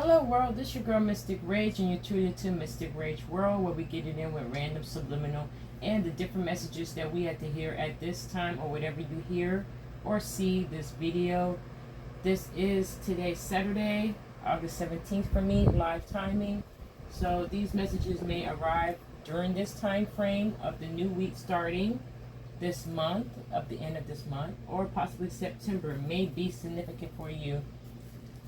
Hello world, this is your girl Mystic Rage, and you're tuned into Mystic Rage World, where we get it in with random, subliminal, and the different messages that we have to hear at this time, or whatever you hear or see this video. This is today, Saturday, August 17th for me, live timing. So these messages may arrive during this time frame of the new week starting this month, of the end of this month, or possibly September may be significant for you.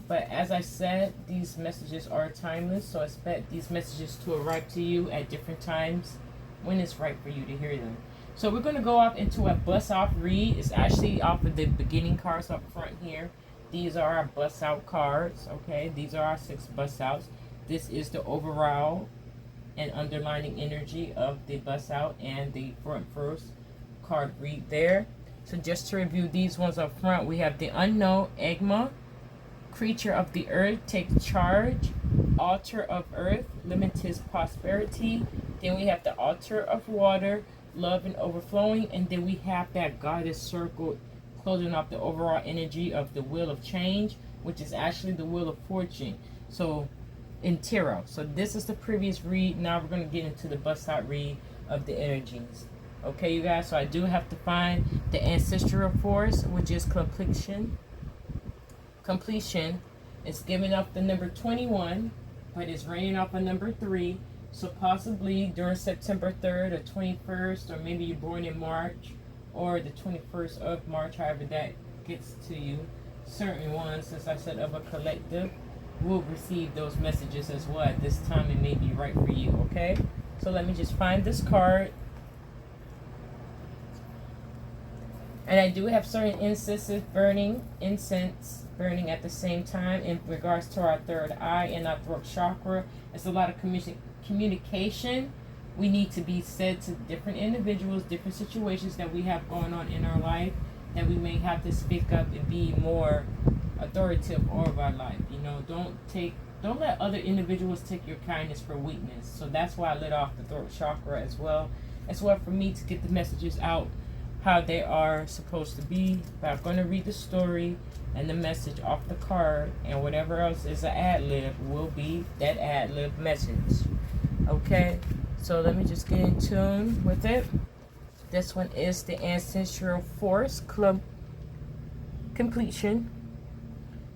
But as I said, these messages are timeless, so I expect these messages to arrive to you at different times when it's right for you to hear them. So we're going to go off into a bust-off read. It's actually off of the beginning cards up front here. These are our bust-out cards, okay? These are our 6 bust-outs. This is the overall and underlining energy of the bust-out and the front first card read there. So just to review these ones up front, we have the unknown, Egma. Creature of the earth, take charge. Altar of earth, limitless prosperity. Then we have the altar of water, love and overflowing. And then we have that goddess circle closing off the overall energy of the wheel of change, which is actually the wheel of fortune. So in tarot. So this is the previous read. Now we're going to get into the bust out read of the energies. Okay, you guys. So I do have to find the ancestral force, which is completion. It's giving off the number 21, but it's raining off a number 3. So possibly during September 3rd or 21st, or maybe you're born in March or the 21st of March, however that gets to you. Certain ones, as I said, of a collective will receive those messages as well. At this time, it may be right for you, okay? So let me just find this card. And I do have certain incense burning at the same time in regards to our third eye and our throat chakra. It's a lot of communication. We need to be said to different individuals, different situations that we have going on in our life, that we may have to speak up and be more authoritative over our life. You know, don't let other individuals take your kindness for weakness. So that's why I lit off the throat chakra as well for me to get the messages out how they are supposed to be. But I'm going to read the story and the message off the card, and whatever else is an ad-lib will be that ad-lib message. Okay, so let me just get in tune with it. This one is the Ancestral Force Club Completion.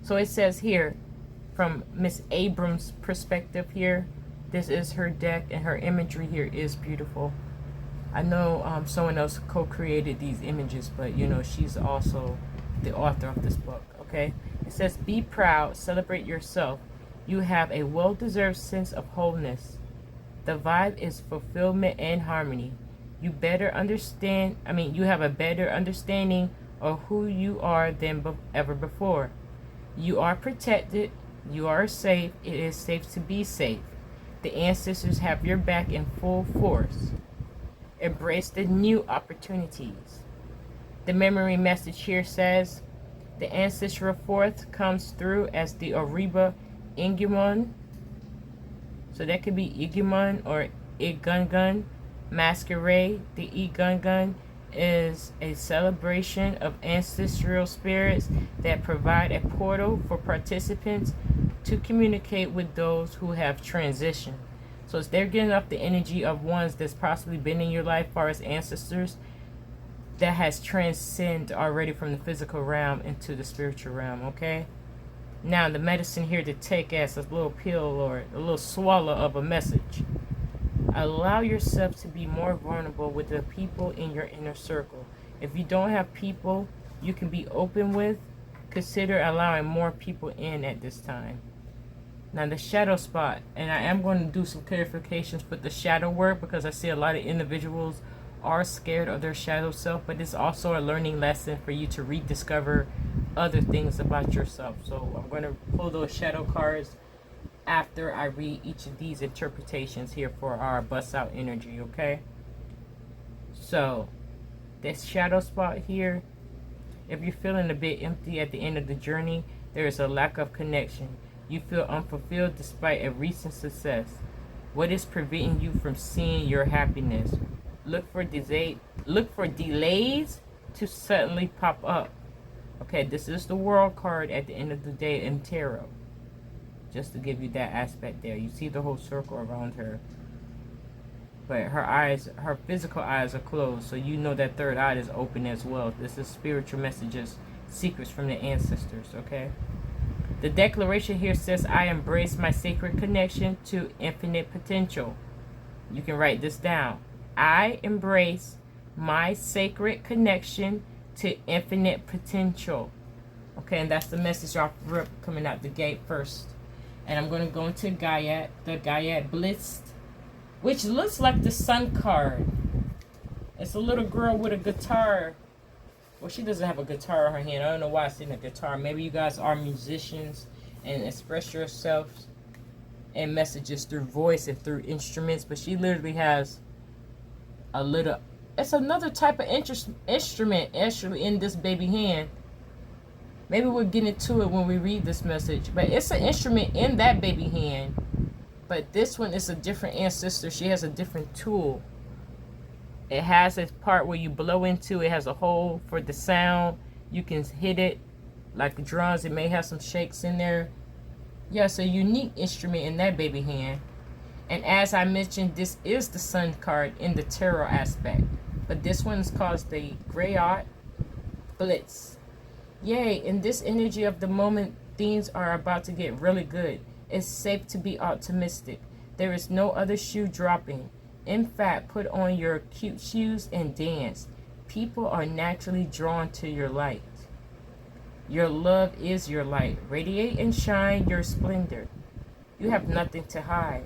So it says here, from Miss Abrams' perspective here, this is her deck, and her imagery here is beautiful. I know someone else co-created these images, but you know, she's also the author of this book, okay? It says, be proud, celebrate yourself. You have a well-deserved sense of wholeness. The vibe is fulfillment and harmony. You have a better understanding of who you are than ever before. You are protected. You are safe. It is safe to be safe. The ancestors have your back in full force. Embrace the new opportunities. The memory message here says, the ancestral force comes through as the Oriba Ingimon. So that could be Igimon or Igungun masquerade. The Igungun is a celebration of ancestral spirits that provide a portal for participants to communicate with those who have transitioned. So they're getting up the energy of ones that's possibly been in your life, as far as ancestors, that has transcended already from the physical realm into the spiritual realm, okay? Now, the medicine here to take as a little pill or a little swallow of a message. Allow yourself to be more vulnerable with the people in your inner circle. If you don't have people you can be open with, consider allowing more people in at this time. Now the shadow spot, and I am going to do some clarifications with the shadow work, because I see a lot of individuals are scared of their shadow self, but it's also a learning lesson for you to rediscover other things about yourself. So I'm going to pull those shadow cards after I read each of these interpretations here for our bust out energy, okay? So this shadow spot here, if you're feeling a bit empty at the end of the journey, there is a lack of connection. You feel unfulfilled despite a recent success. What is preventing you from seeing your happiness? Look for delays to suddenly pop up. Okay, this is the World card at the end of the day in tarot. just to give you that aspect there. You see the whole circle around her. But her eyes, her physical eyes are closed, so you know that third eye is open as well. This is spiritual messages, secrets from the ancestors, okay? The declaration here says, I embrace my sacred connection to infinite potential. You can write this down. I embrace my sacred connection to infinite potential. Okay, and that's the message off rip coming out the gate first. And I'm going to go into Gaiad, the Gaiad Bliss, which looks like the Sun card. It's a little girl with a guitar. Well, she doesn't have a guitar in her hand. I don't know why I said a guitar. Maybe you guys are musicians and express yourselves and messages through voice and through instruments. But she literally has a little... It's another type of instrument actually in this baby hand. Maybe we'll get into it when we read this message. But it's an instrument in that baby hand. But this one is a different ancestor. She has a different tool. It has a part where you blow into. It has a hole for the sound. You can hit it like drums. It may have some shakes in there. Yeah, it's a unique instrument in that baby hand. And as I mentioned, this is the Sun card in the tarot aspect. But this one is called the Gaiad Bliss. Yay, in this energy of the moment, things are about to get really good. It's safe to be optimistic. There is no other shoe dropping. In fact, put on your cute shoes and dance. People are naturally drawn to your light. Your love is your light. Radiate and shine your splendor. You have nothing to hide.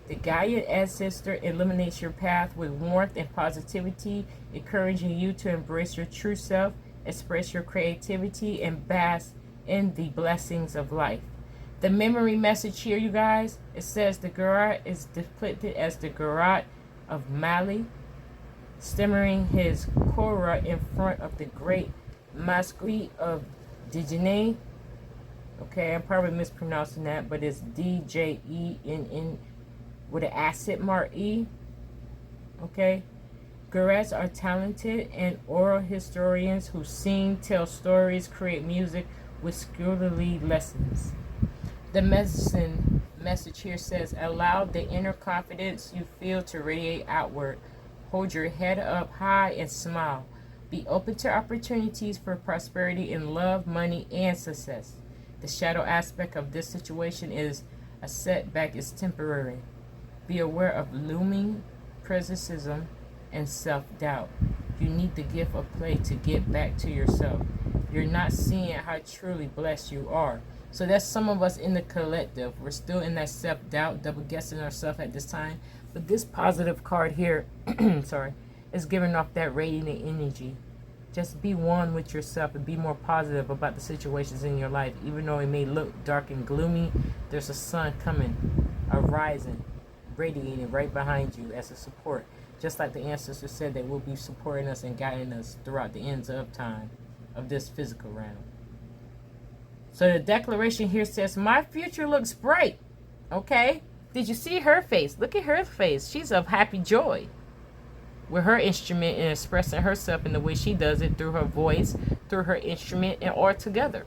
The Gaiad ancestor illuminates your path with warmth and positivity, encouraging you to embrace your true self, express your creativity, and bask in the blessings of life. The memory message here, you guys, it says the Gaiad is depicted as the Gaiad of Mali, stemming his Korah in front of the great Masquerade of Djenné. Okay, I'm probably mispronouncing that, but it's D-J-E-N-N with an accent mark E. Okay. Gaiads are talented and oral historians who sing, tell stories, create music with scholarly lessons. The message here says, allow the inner confidence you feel to radiate outward. Hold your head up high and smile. Be open to opportunities for prosperity in love, money, and success. The shadow aspect of this situation is a setback is temporary. Be aware of looming criticism and self-doubt. You need the gift of play to get back to yourself. You're not seeing how truly blessed you are. So that's some of us in the collective. We're still in that self-doubt, double-guessing ourselves at this time. But this positive card here, sorry, is giving off that radiant energy. Just be one with yourself and be more positive about the situations in your life. Even though it may look dark and gloomy, there's a sun coming, arising, radiating right behind you as a support. Just like the ancestors said, they will be supporting us and guiding us throughout the ends of time of this physical realm. So the declaration here says, my future looks bright. Okay? Did you see her face? Look at her face. She's of happy joy with her instrument and expressing herself in the way she does it through her voice, through her instrument, and all together.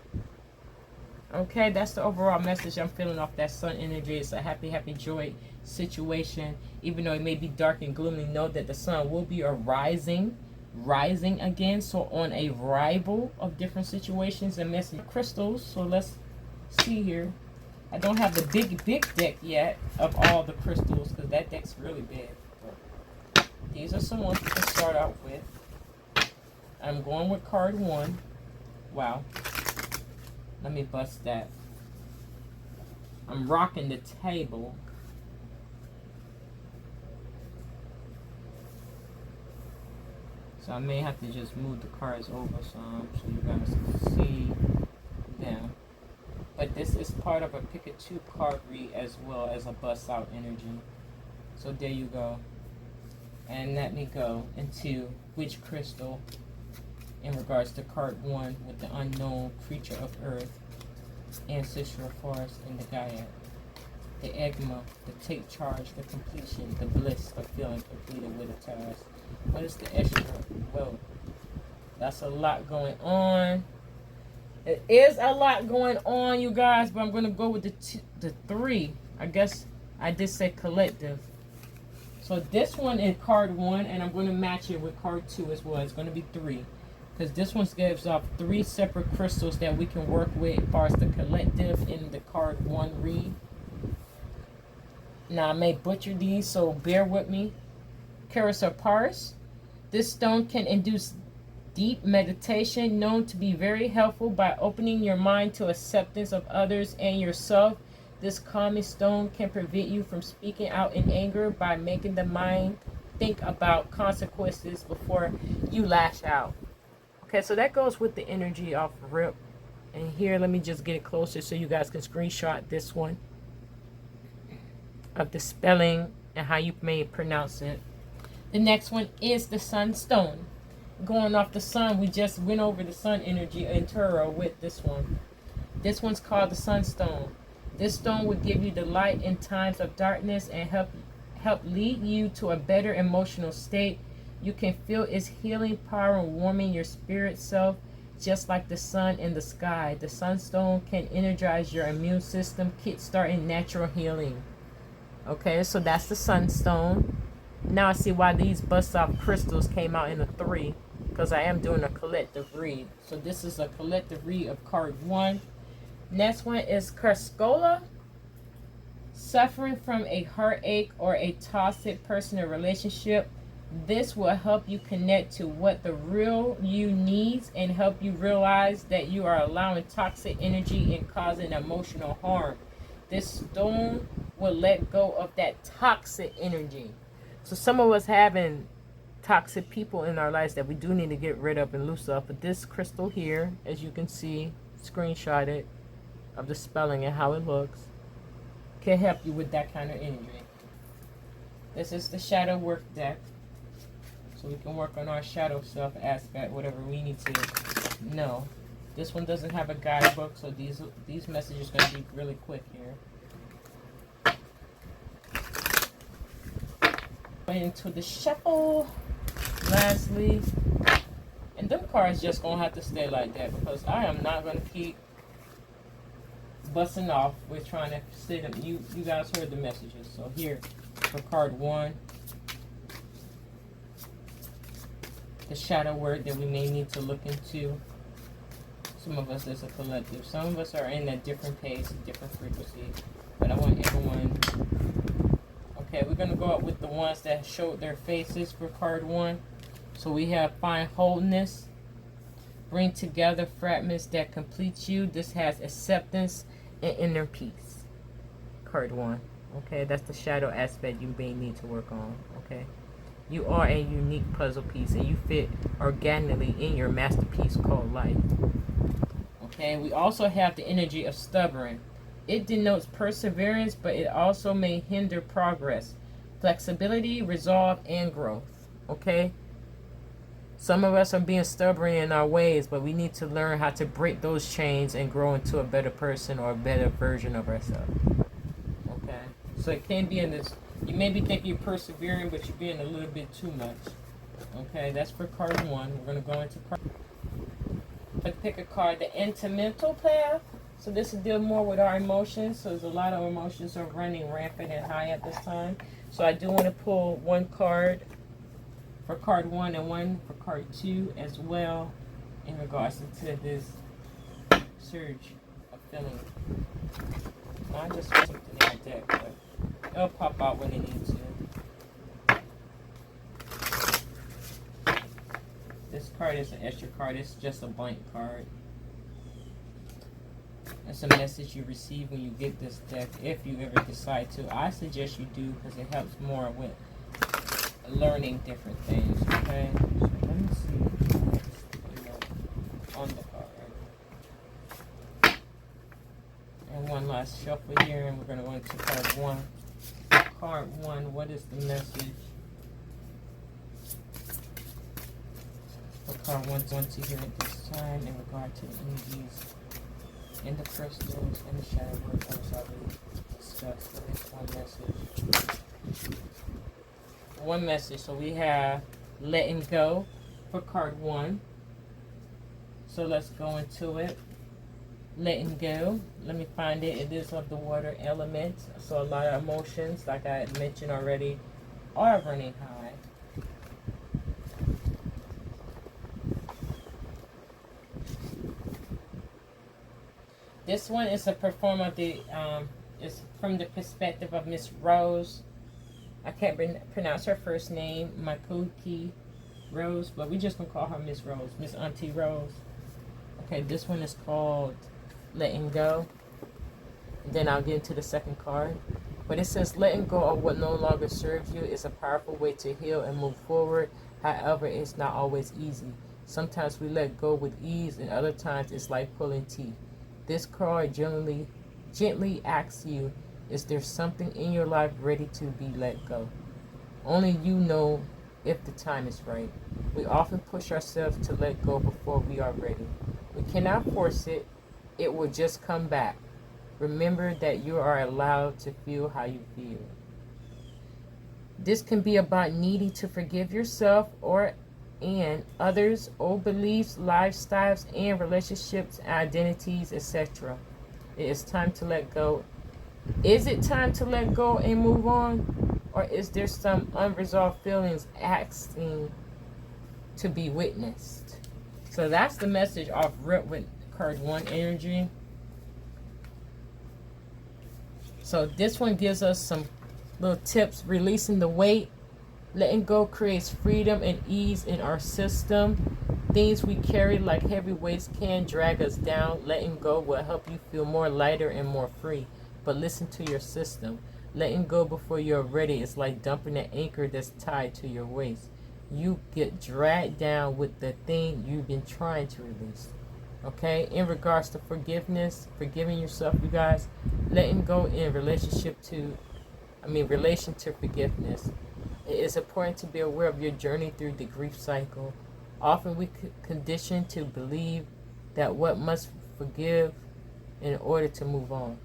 Okay, that's the overall message I'm feeling off that sun energy. It's a happy, happy joy situation. Even though it may be dark and gloomy, know that the sun will be rising again. So on a rival of different situations and messy crystals. So let's see here. I don't have the big deck yet of all the crystals because that deck's really big. But these are some ones to start out with. I'm going with card 1. Wow. Let me bust that. I'm rocking the table. So I may have to just move the cards over some so you guys can see them. But this is part of a pick a 2 card read as well as a bust out energy. So there you go. And let me go into which crystal in regards to card 1 with the unknown creature of earth, ancestral forest, and the Gaiad. The Egma, the take charge, the completion, the bliss of feeling completed with a task. What is the extra? Well, that's a lot going on. It is a lot going on, you guys, but I'm going to go with the 3. I guess I did say collective. So this one is card 1, and I'm going to match it with card 2 as well. It's going to be 3. Because this one gives off 3 separate crystals that we can work with as far as the collective in the card 1 read. Now, I may butcher these, so bear with me. Paris. This stone can induce deep meditation, known to be very helpful by opening your mind to acceptance of others and yourself. This calming stone can prevent you from speaking out in anger by making the mind think about consequences before you lash out. Okay, so that goes with the energy off rip. And here, let me just get it closer so you guys can screenshot this one of the spelling and how you may pronounce it. The next one is the sunstone. Going off the sun, we just went over the sun energy in Turo with this one. This one's called the sunstone. This stone will give you the light in times of darkness and help lead you to a better emotional state. You can feel its healing power warming your spirit self, just like the sun in the sky. The sunstone can energize your immune system, kickstarting natural healing. Okay, so that's the sunstone. Now I see why these bust off crystals came out in a 3, because I am doing a collective read. So this is a collective read of card 1. Next one is Karskola. Suffering from a heartache or a toxic personal relationship, this will help you connect to what the real you needs and help you realize that you are allowing toxic energy and causing emotional harm. This stone will let go of that toxic energy. So some of us having toxic people in our lives that we do need to get rid of and loose up. But this crystal here, as you can see, screenshot it, of the spelling and how it looks, can help you with that kind of energy. This is the shadow work deck. So we can work on our shadow self aspect, whatever we need to know. This one doesn't have a guidebook, so these messages are going to be really quick here. Into the shuffle. Lastly, and them cards just going to have to stay like that because I am not going to keep busting off with trying to say them. You guys heard the messages. So here for card 1, the shadow word that we may need to look into. Some of us is a collective. Some of us are in a different pace, a different frequency. But I want everyone. Okay, we're going to go up with the ones that showed their faces for card 1. So we have find wholeness. Bring together fragments that complete you. This has acceptance and inner peace. Card 1. Okay, that's the shadow aspect you may need to work on. Okay. You are a unique puzzle piece and you fit organically in your masterpiece called life. Okay, we also have the energy of stubborn. It denotes perseverance, but it also may hinder progress, flexibility, resolve, and growth. Okay? Some of us are being stubborn in our ways, but we need to learn how to break those chains and grow into a better person or a better version of ourselves. Okay? So it can be in this. You may be thinking you're persevering, but you're being a little bit too much. Okay, that's for card 1. We're going to go into card. Let's pick a card, the Intimental Path. So this will deal more with our emotions. So there's a lot of emotions are running rampant and high at this time. So I do want to pull one card for card 1 and one for card 2 as well in regards to this surge of feeling. Not just something in the deck, but it'll pop out when it needs to. This card is an extra card. It's just a blank card. It's a message you receive when you get this deck, if you ever decide to. I suggest you do because it helps more with learning different things. Okay, so let me see on the card. And one last shuffle here, and we're going to go into card 1. Card 1, what is the message? For card 1 to hear at this time in regard to the energies and the crystals and the shadow work that was already discussed. So this one message. So we have letting go for card 1. So let's go into it. letting go. Let me find it. It is of the water element. So a lot of emotions, like I had mentioned already, are running high. This one is a perform of the is from the perspective of Miss Rose. I can't pronounce her first name, Makuki Rose, but we just gonna call her Miss Rose, Miss Auntie Rose. Okay, this one is called Letting Go. And then I'll get into the second card. But it says letting go of what no longer serves you is a powerful way to heal and move forward. However, it's not always easy. Sometimes we let go with ease, and other times it's like pulling teeth. This card gently asks you, is there something in your life ready to be let go? Only you know if the time is right. We often push ourselves to let go before we are ready. We cannot force it. It will just come back. Remember that you are allowed to feel how you feel. This can be about needing to forgive yourself and others, old beliefs, lifestyles, and relationships, identities, etc. It is time to let go. Is it time to let go and move on? Or is there some unresolved feelings asking to be witnessed? So that's the message off rip with card 1 energy. So this one gives us some little tips. Releasing the weight. Letting go creates freedom and ease in our system. Things we carry like heavy weights can drag us down. Letting go will help you feel more lighter and more free. But listen to your system. Letting go before you're ready is like dumping an anchor that's tied to your waist. You get dragged down with the thing you've been trying to release. Okay? In regards to forgiveness, forgiving yourself, you guys, letting go in relation to forgiveness. It is important to be aware of your journey through the grief cycle. Often we condition to believe that what must forgive in order to move on.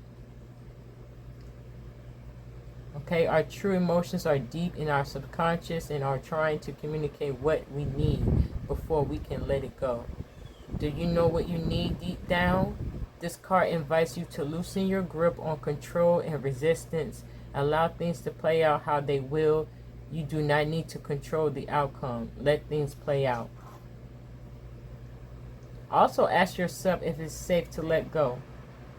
Okay, our true emotions are deep in our subconscious and are trying to communicate what we need before we can let it go. Do you know what you need deep down? This card invites you to loosen your grip on control and resistance. Allow things to play out how they will. You do not need to control the outcome. Let things play out. Also ask yourself if it's safe to let go.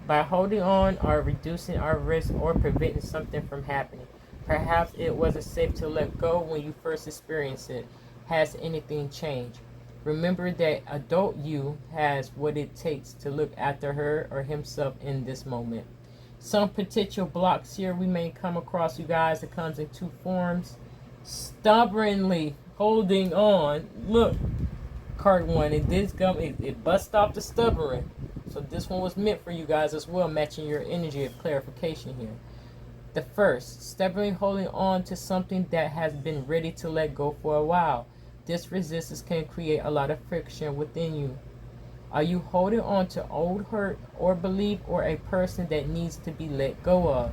By holding on or reducing our risk or preventing something from happening. Perhaps it wasn't safe to let go when you first experienced it. Has anything changed? Remember that adult you has what it takes to look after her or himself in this moment. Some potential blocks here we may come across, you guys. It comes in 2 forms. Stubbornly holding on. Look, card 1. It busts off the stubborn. So this one was meant for you guys as well, matching your energy of clarification here. The first, stubbornly holding on to something that has been ready to let go for a while. This resistance can create a lot of friction within you. Are you holding on to old hurt or belief or a person that needs to be let go of?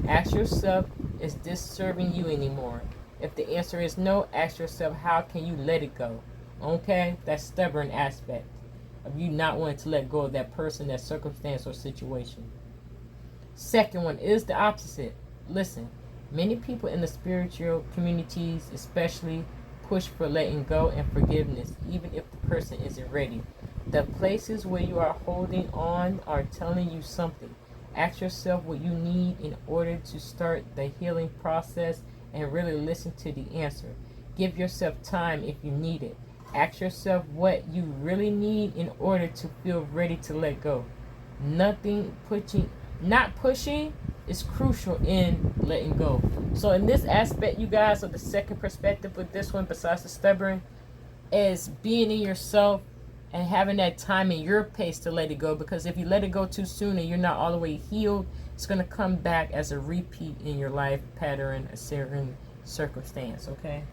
Ask yourself, is this serving you anymore? If the answer is no, ask yourself, how can you let it go? Okay, that stubborn aspect of you not wanting to let go of that person, that circumstance, or situation. Second one is the opposite. Listen, many people in the spiritual communities especially push for letting go and forgiveness, even if the person isn't ready. The places where you are holding on are telling you something. Ask yourself what you need in order to start the healing process and really listen to the answer. Give yourself time if you need it. Ask yourself what you really need in order to feel ready to let go. Not pushing is crucial in letting go. So in this aspect, you guys, of the second perspective with this one, besides the stubborn, is being in yourself and having that time in your pace to let it go. Because if you let it go too soon and you're not all the way healed, it's going to come back as a repeat in your life pattern, a certain circumstance, okay?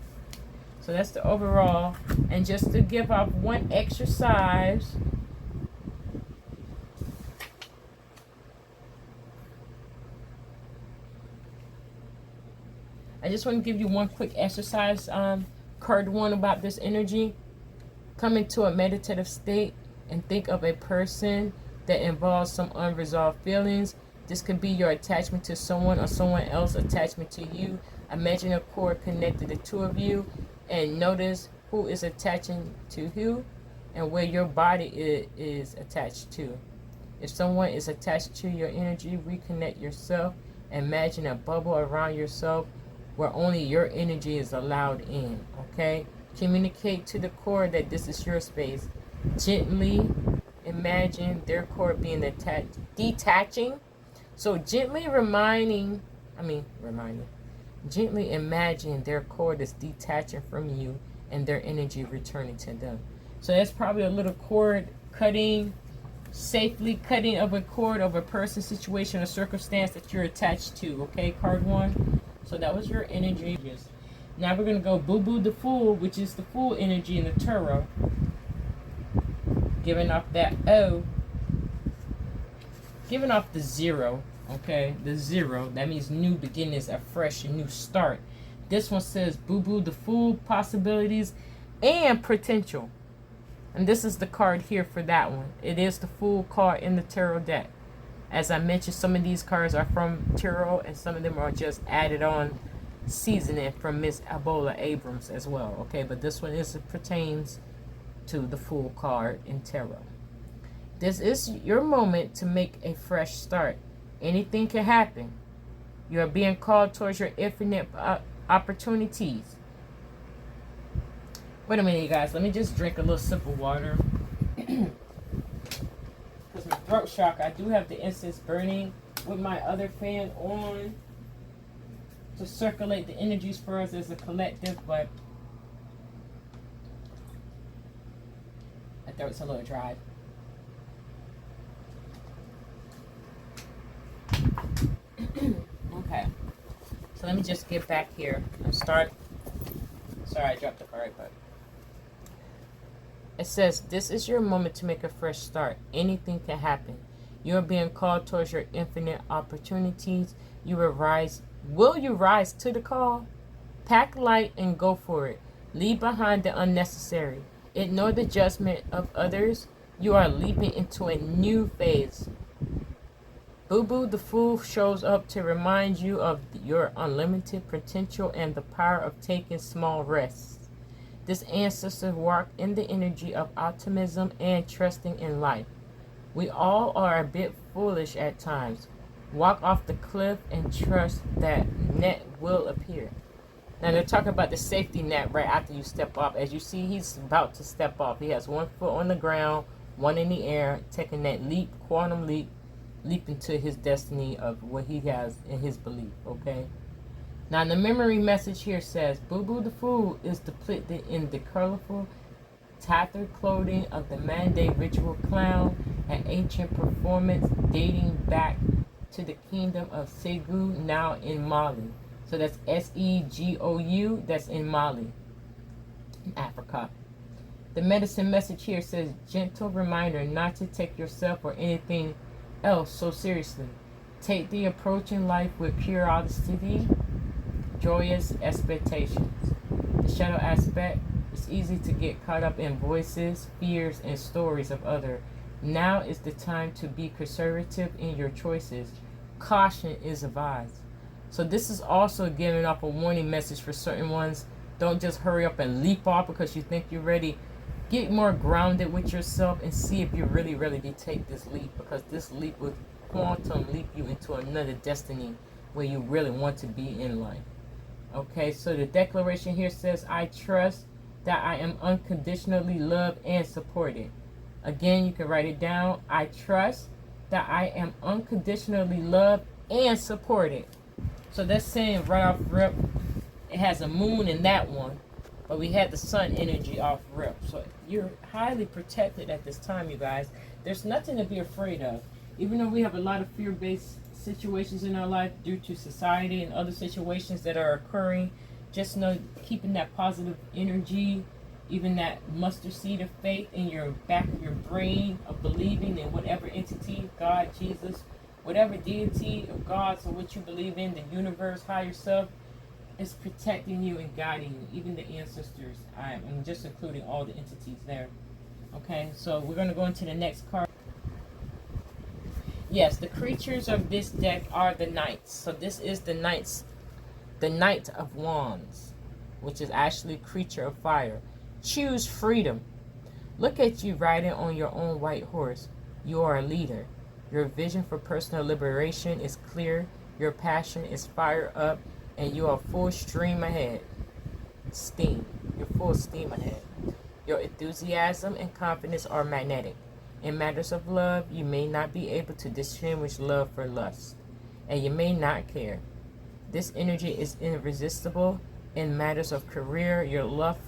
So that's the overall. And just to give off one exercise, I just want to give you one quick exercise, card 1, about this energy. Come into a meditative state and think of a person that involves some unresolved feelings. This could be your attachment to someone or someone else attachment to you. Imagine a cord connected the two of you and notice who is attaching to who and where your body is attached to. If someone is attached to your energy, reconnect yourself. Imagine a bubble around yourself where only your energy is allowed in, okay? Communicate to the core that this is your space. Gently imagine their core being detaching. So gently gently imagine their cord is detaching from you and their energy returning to them. So that's probably a little cord cutting, safely cutting of a cord of a person, situation, or circumstance that you're attached to. Okay, card 1. So that was your energy. Now we're going to go Boo Boo the Fool, which is the Fool energy in the tarot. Giving off that O. Giving off the 0. Okay, the 0. That means new beginnings, a fresh and new start. This one says Boo Boo the Fool, possibilities and potential. And this is the card here for that one. It is the Fool card in the tarot deck. As I mentioned, some of these cards are from tarot and some of them are just added on seasoning from Miss Ebola Abrams as well. Okay, but this one pertains to the Fool card in tarot. This is your moment to make a fresh start. Anything can happen. You are being called towards your infinite opportunities. Wait a minute, you guys. Let me just drink a little sip of water. Because my throat shock, I do have the incense burning with my other fan on to circulate the energies for us as a collective, but my throat's a little dry. Okay, so let me just get back here and start. Sorry, I dropped the card, but it says, this is your moment to make a fresh start. Anything can happen. You are being called towards your infinite opportunities. Will you rise to the call? Pack light and go for it. Leave behind the unnecessary. Ignore the judgment of others. You are leaping into a new phase. Boo Boo the Fool shows up to remind you of your unlimited potential and the power of taking small rests. This ancestor walked in the energy of optimism and trusting in life. We all are a bit foolish at times. Walk off the cliff and trust that net will appear. Now they're talking about the safety net right after you step off. As you see, he's about to step off. He has one foot on the ground, one in the air, taking that leap, quantum leap, leaping to his destiny of what he has in his belief, okay? Now, the memory message here says, Boo Boo the Fool is depicted in the colorful, tattered clothing of the Monday ritual clown, an ancient performance dating back to the kingdom of Segu, now in Mali. So that's Segou, that's in Mali, in Africa. The medicine message here says, gentle reminder not to take yourself or anything else so seriously. Take the approach in life with curiosity, joyous expectations. The shadow aspect, it's easy to get caught up in voices, fears, and stories of others. Now is the time to be conservative in your choices. Caution is advised. So this is also giving off a warning message for certain ones. Don't just hurry up and leap off because you think you're ready. Get more grounded with yourself and see if you really ready to take this leap, because this leap will quantum leap you into another destiny where you really want to be in life. Okay, so the declaration here says, I trust that I am unconditionally loved and supported. Again, you can write it down. I trust that I am unconditionally loved and supported. So that's saying right off rip, it has a moon in that one, but we had the sun energy off rip. So you're highly protected at this time, you guys. There's nothing to be afraid of. Even though we have a lot of fear-based situations in our life due to society and other situations that are occurring, just know keeping that positive energy, even that mustard seed of faith in your back of your brain of believing in whatever entity, God, Jesus, whatever deity of God, so what you believe in, the universe, higher self, is protecting you and guiding you, even the ancestors. I'm just including all the entities there. Okay, so we're going to go into the next card. Yes, the creatures of this deck are the knights. So this is the knights, the Knight of Wands, which is actually a creature of fire. Choose freedom. Look at you riding on your own white horse. You are a leader. Your vision for personal liberation is clear. Your passion is fired up, and you are full stream ahead. Steam. You're full steam ahead. Your enthusiasm and confidence are magnetic. In matters of love, you may not be able to distinguish love for lust, and you may not care. This energy is irresistible. In matters of career, your lust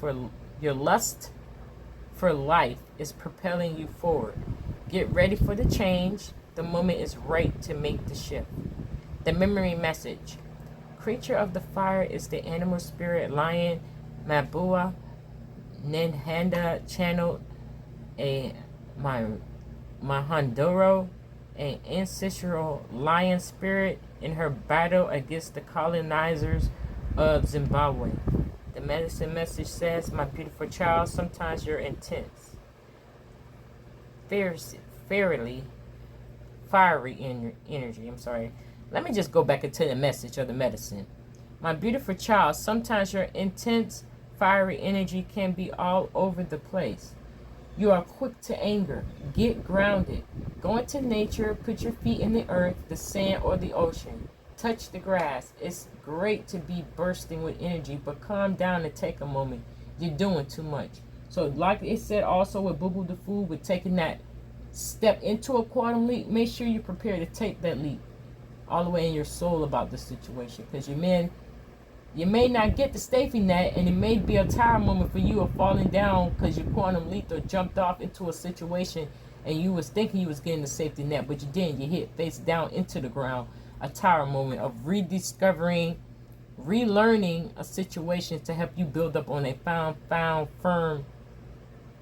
for life is propelling you forward. Get ready for the change. The moment is right to make the shift. The memory message. Creature of the fire is the animal spirit lion, Mabua, Ninhanda channeled a Mahandoro, an ancestral lion spirit in her battle against the colonizers of Zimbabwe. The medicine message says, my beautiful child, sometimes you're intense, fiery energy. I'm sorry. Let me just go back into the message of the medicine. My beautiful child, sometimes your intense, fiery energy can be all over the place. You are quick to anger. Get grounded. Go into nature. Put your feet in the earth, the sand, or the ocean. Touch the grass. It's great to be bursting with energy, but calm down and take a moment. You're doing too much. So like it said also with Boo Boo the Fool, with taking that step into a quantum leap, make sure you're prepared to take that leap all the way in your soul about the situation, because you may not get the safety net, and it may be a tire moment for you of falling down because you quantum leaped or jumped off into a situation and you was thinking you was getting the safety net, but you didn't. You hit face down into the ground. A tower moment of rediscovering, relearning a situation to help you build up on a found, firm,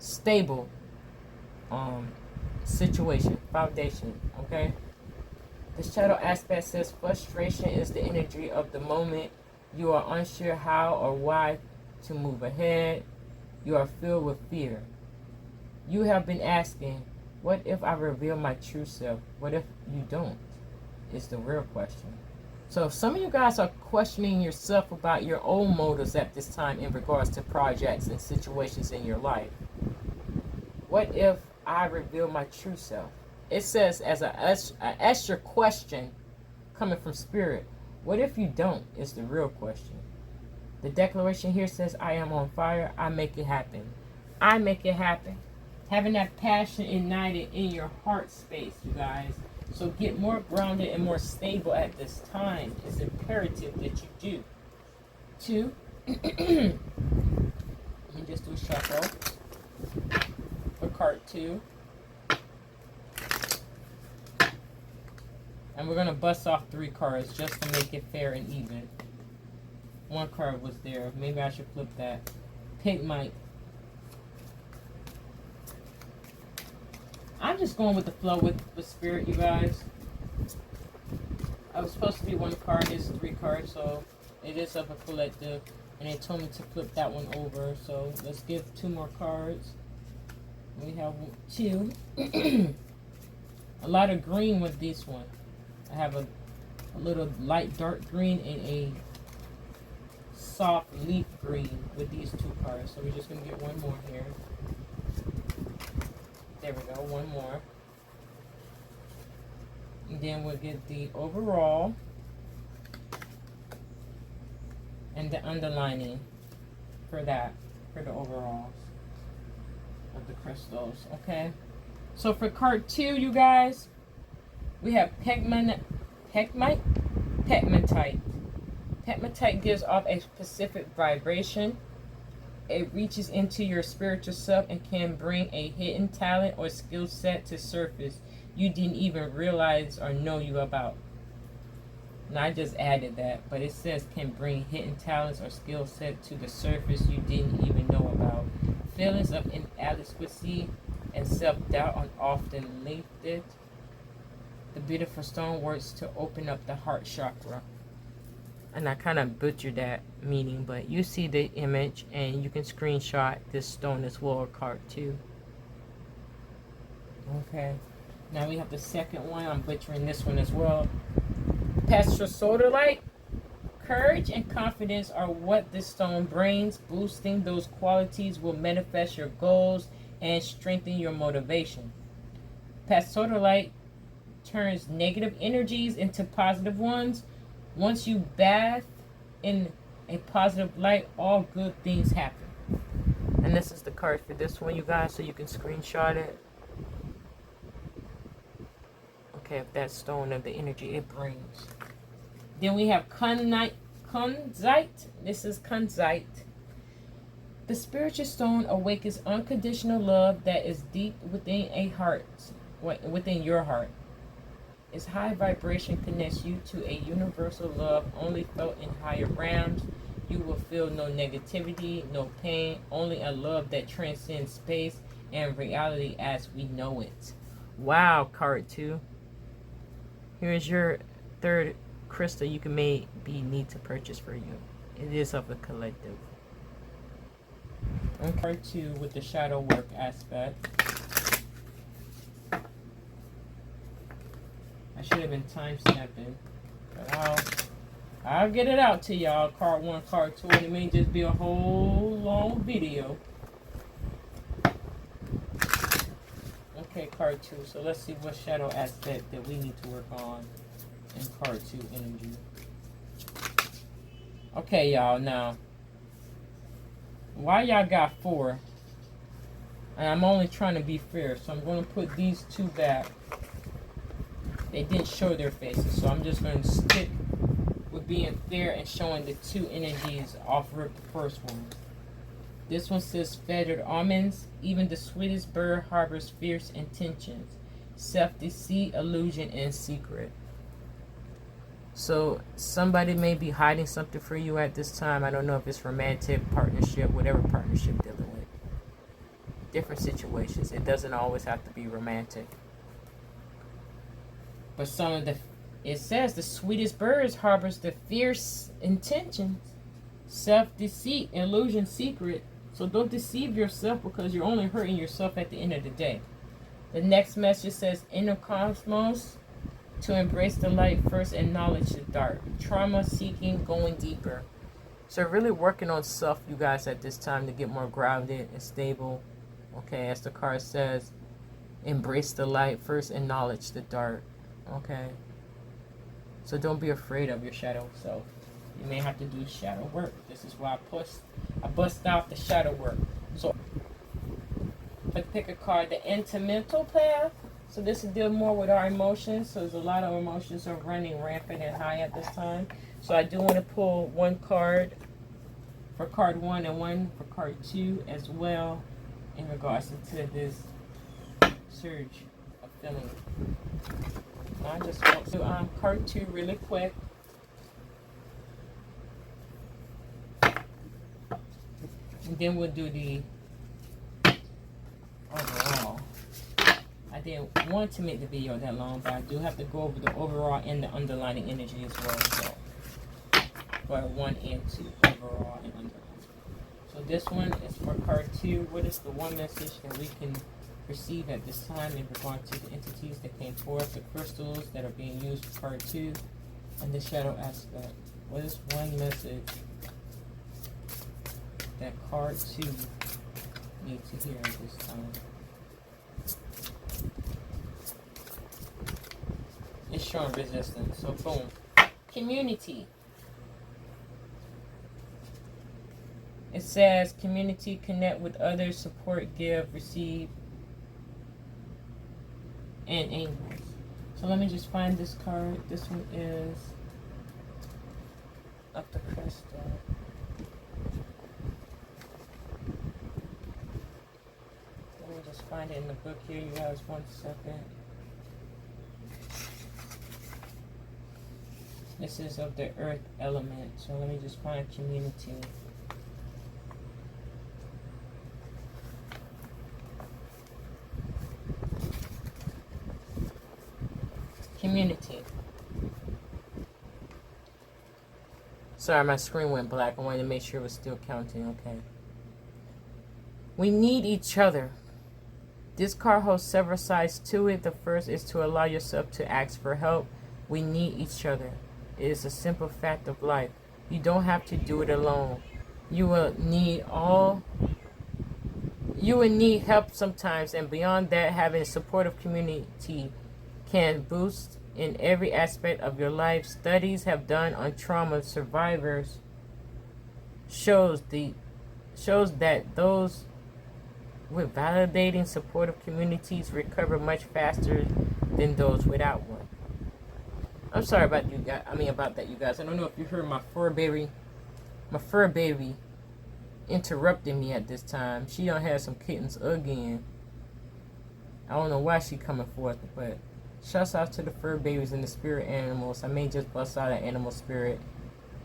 stable situation, foundation, okay? The shadow aspect says frustration is the energy of the moment. You are unsure how or why to move ahead. You are filled with fear. You have been asking, what if I reveal my true self? What if you don't? Is the real question. So if some of you guys are questioning yourself about your own motives at this time in regards to projects and situations in your life, what if I reveal my true self? It says as an extra question coming from spirit, what if you don't, is the real question. The declaration here says, I am on fire. I make it happen. I make it happen. Having that passion ignited in your heart space, you guys. So get more grounded and more stable at this time. It's imperative that you do. 2, let me just do a shuffle for card 2. And we're going to bust off 3 cards just to make it fair and even. 1 card was there. Maybe I should flip that. Pigmite. I'm just going with the flow with spirit, you guys. I was supposed to be 1 card. It's 3 cards, so it is of a collective. And they told me to flip that one over. So let's give 2 more cards. We have 2. A lot of green with this one. I have a little light dark green and a soft leaf green with these 2 cards. So we're just going to get 1 more here. There we go, 1 more. And then we'll get the overall and the underlining for that, for the overalls of the crystals, okay? So for card 2, you guys, we have pegmatite. Pegmatite gives off a specific vibration. It reaches into your spiritual self and can bring a hidden talent or skill set to surface you didn't even realize or know you about. Now I just added that, but it says can bring hidden talents or skill set to the surface you didn't even know about. Feelings of inadequacy and self-doubt are often linked. The beautiful stone works to open up the heart chakra. And I kind of butchered that meaning, but you see the image and you can screenshot this stone as well, or card 2. Okay. Now we have the second one. I'm butchering this one as well. Petrosodalite. Courage and confidence are what this stone brings. Boosting those qualities will manifest your goals and strengthen your motivation. Petrosodalite turns negative energies into positive ones. Once you bathe in a positive light, all good things happen. And this is the card for this one, you guys, so you can screenshot it. Okay, if that stone of the energy it brings. Then we have kunzite. This is kunzite. The spiritual stone awakens unconditional love that is deep within your heart. Its high vibration connects you to a universal love only felt in higher realms. You will feel no negativity, no pain, only a love that transcends space and reality as we know it. Wow, card 2. Here's your third crystal you can maybe need to purchase for you. It is of the collective. On card 2 with the shadow work aspect. I should have been time snapping, but I'll get it out to y'all. Card 1, card 2, and it may just be a whole long video. Okay, card 2. So let's see what shadow aspect that we need to work on in card 2 energy. Okay, y'all. Now, why y'all got 4? And I'm only trying to be fair, so I'm going to put these 2 back. They didn't show their faces, so I'm just going to stick with being fair and showing the 2 energies off rip the first one. This one says feathered almonds. Even the sweetest bird harbors fierce intentions, self-deceit, illusion, and secret. So somebody may be hiding something for you at this time. I don't know if it's romantic, partnership, whatever partnership dealing with. Different situations. It doesn't always have to be romantic. But it says the sweetest birds harbors the fierce intentions, self-deceit, illusion, secret. So don't deceive yourself because you're only hurting yourself at the end of the day. The next message says inner cosmos, to embrace the light first, acknowledge the dark. Trauma seeking, going deeper. So really working on self, you guys, at this time to get more grounded and stable. Okay, as the card says, embrace the light first, acknowledge the dark. Okay, so don't be afraid of your shadow self. You may have to do shadow work. This is why I bust out the shadow work. So pick a card, the instrumental path. So this will deal more with our emotions. So there's a lot of emotions are running rampant and high at this time. So I do want to pull 1 card for card 1 and 1 for card 2 as well in regards to this surge of feeling. I just want to card 2 really quick. And then we'll do the overall. I didn't want to make the video that long, but I do have to go over the overall and the underlining energy as well. So for 1 and 2, overall and underlining. So this one is for card 2. What is the one message that we can receive at this time in regard to the entities that came forth, the crystals that are being used for card 2, and the shadow aspect? What is one message that card 2 needs to hear at this time? It's showing resistance. So boom. Community. It says community, connect with others, support, give, receive, and angels. So let me just find this card. This one is up the crystal. Let me just find it in the book here, you guys. 1 second. This is of the earth element. So let me just find community. Community. Sorry, my screen went black. I wanted to make sure it was still counting. Okay. We need each other. This card holds several sides to it. The first is to allow yourself to ask for help. We need each other. It is a simple fact of life. You don't have to do it alone. You will need help sometimes, and beyond that, having a supportive community can boost in every aspect of your life. Studies have done on trauma survivors shows that those with validating supportive communities recover much faster than those without one. I'm sorry about you guys. About that, you guys. I don't know if you heard my fur baby interrupting me at this time. She done had some kittens again. I don't know why she coming forth, but shouts out to the fur babies and the spirit animals. I may just bust out an animal spirit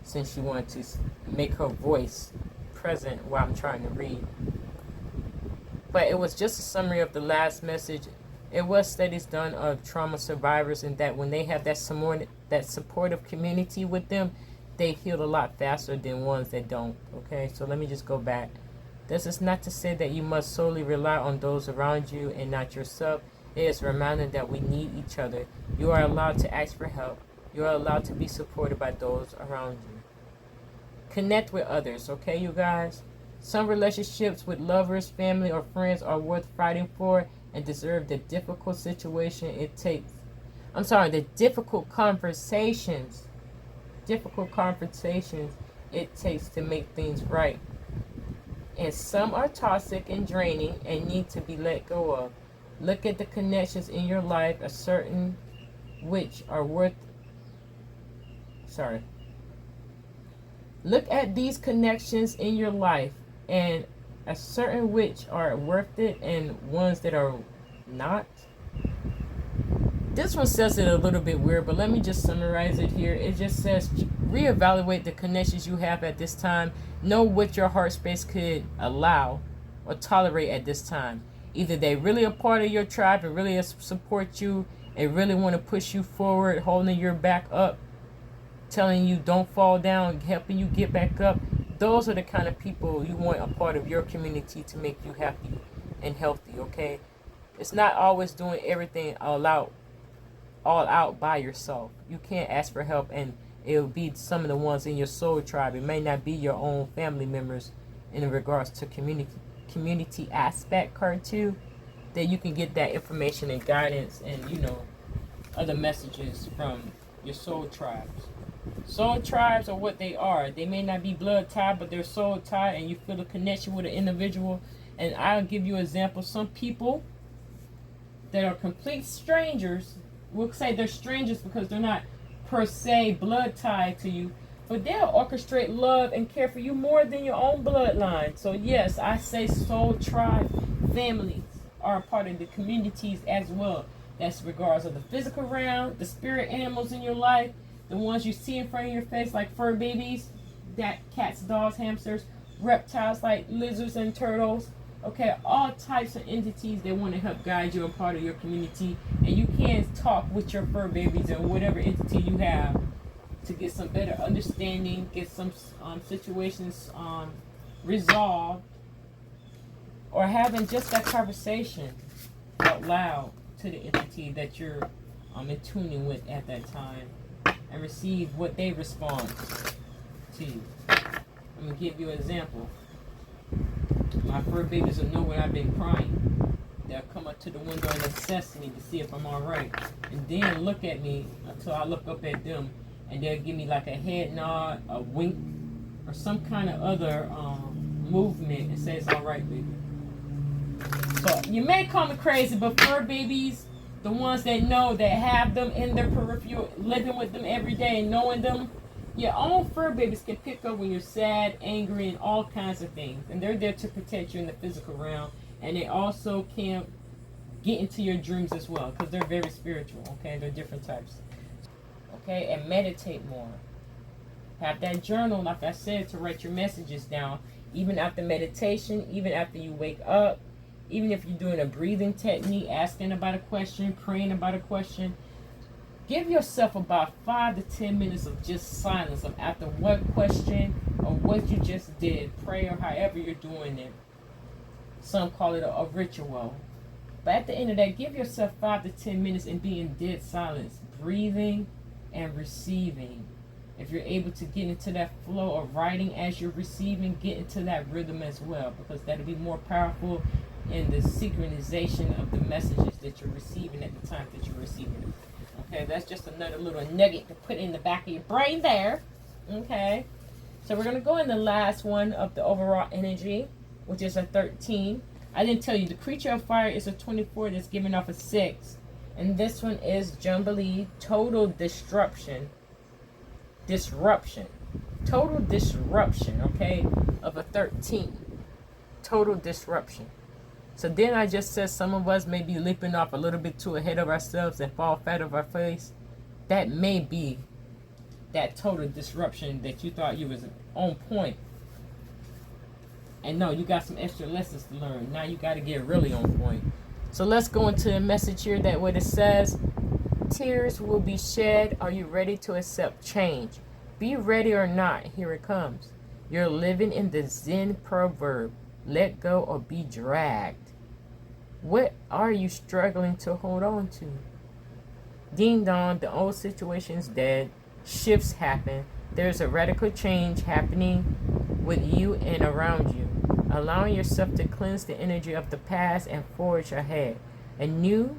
since she wanted to make her voice present while I'm trying to read. But it was just a summary of the last message. It was studies done of trauma survivors, and that when they have that supportive community with them, they heal a lot faster than ones that don't. Okay, so let me just go back. This is not to say that you must solely rely on those around you and not yourself. It is a reminder that we need each other. You are allowed to ask for help. You are allowed to be supported by those around you. Connect with others, okay, you guys? Some relationships with lovers, family, or friends are worth fighting for and deserve the difficult difficult conversations it takes to make things right. And some are toxic and draining and need to be let go of. Look at the connections in your life, Look at these connections in your life and a certain which are worth it and ones that are not. This one says it a little bit weird, but let me just summarize it here. It just says reevaluate the connections you have at this time. Know what your heart space could allow or tolerate at this time. Either they really a part of your tribe and really support you and really want to push you forward, holding your back up, telling you don't fall down, helping you get back up. Those are the kind of people you want a part of your community to make you happy and healthy, okay? It's not always doing everything all out by yourself. You can't ask for help, and it'll be some of the ones in your soul tribe. It may not be your own family members in regards to community aspect card too, that you can get that information and guidance and other messages from your soul tribes. Soul tribes are what they are. They may not be blood tied, but they're soul tied, and you feel a connection with an individual. And I'll give you an example. Some people that are complete strangers, we'll say they're strangers because they're not per se blood tied to you, but they'll orchestrate love and care for you more than your own bloodline. So yes, I say soul tribe families are a part of the communities as well. That's regards of the physical realm, the spirit animals in your life, the ones you see in front of your face like fur babies, that cats, dogs, hamsters, reptiles like lizards and turtles. Okay, all types of entities that want to help guide you and part of your community. And you can talk with your fur babies or whatever entity you have to get some better understanding, get some situations resolved, or having just that conversation out loud to the entity that you're in tuning with at that time, and receive what they respond to you. I'm going to give you an example. My fur babies will know when I've been crying. They'll come up to the window and assess me to see if I'm alright. And then look at me until I look up at them. And they'll give me like a head nod, a wink, or some kind of other movement and say it's alright, baby. So you may call me crazy, but fur babies, the ones that know, that have them in their peripheral, living with them every day and knowing them, your own fur babies can pick up when you're sad, angry, and all kinds of things. And they're there to protect you in the physical realm. And they also can get into your dreams as well, because they're very spiritual, okay? They're different types. Okay, and meditate more. Have that journal, like I said, to write your messages down. Even after meditation, even after you wake up, even if you're doing a breathing technique, asking about a question, praying about a question, give yourself about 5 to 10 minutes of just silence of after what question or what you just did, pray or however you're doing it. Some call it a ritual. But at the end of that, give yourself 5 to 10 minutes and be in dead silence, breathing and receiving. If you're able to get into that flow of writing as you're receiving, get into that rhythm as well, because that'll be more powerful in the synchronization of the messages that you're receiving at the time that you're receiving them. Okay, that's just another little nugget to put in the back of your brain there. Okay, so we're going to go in the last one of the overall energy, which is a 13. I didn't tell you, the creature of fire is a 24 that's giving off a 6. And this one is Jubilee, total disruption. Total disruption, okay, of a 13. Total disruption. So then I just said some of us may be leaping off a little bit too ahead of ourselves and fall flat of our face. That may be that total disruption that you thought you was on point. And no, you got some extra lessons to learn. Now you got to get really on point. So let's go into the message here, that what it says. Tears will be shed. Are you ready to accept change? Be ready or not. Here it comes. You're living in the Zen proverb. Let go or be dragged. What are you struggling to hold on to? Ding dong, the old situation's dead. Shifts happen. There's a radical change happening with you and around you. Allowing yourself to cleanse the energy of the past and forge ahead. A new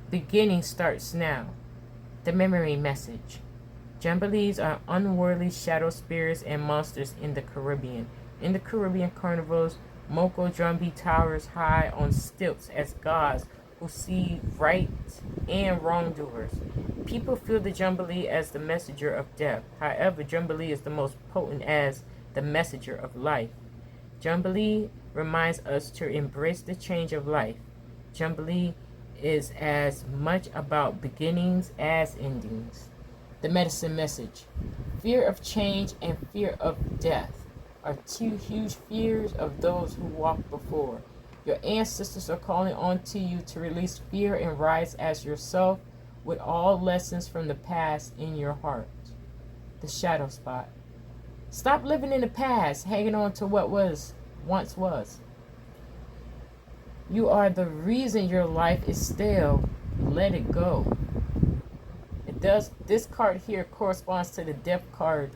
beginning starts now. The memory message. Jubilees are unworldly shadow spirits and monsters in the Caribbean. In the Caribbean carnivals, Moko drumbeat towers high on stilts as gods who see right and wrongdoers. People feel the Jubilee as the messenger of death. However, Jubilee is the most potent as the messenger of life. Jubilee reminds us to embrace the change of life. Jubilee is as much about beginnings as endings. The medicine message. Fear of change and fear of death are two huge fears of those who walked before. Your ancestors are calling on to you to release fear and rise as yourself with all lessons from the past in your heart. The shadow spot. Stop living in the past, hanging on to what once was. You are the reason your life is stale. Let it go. This card here corresponds to the death card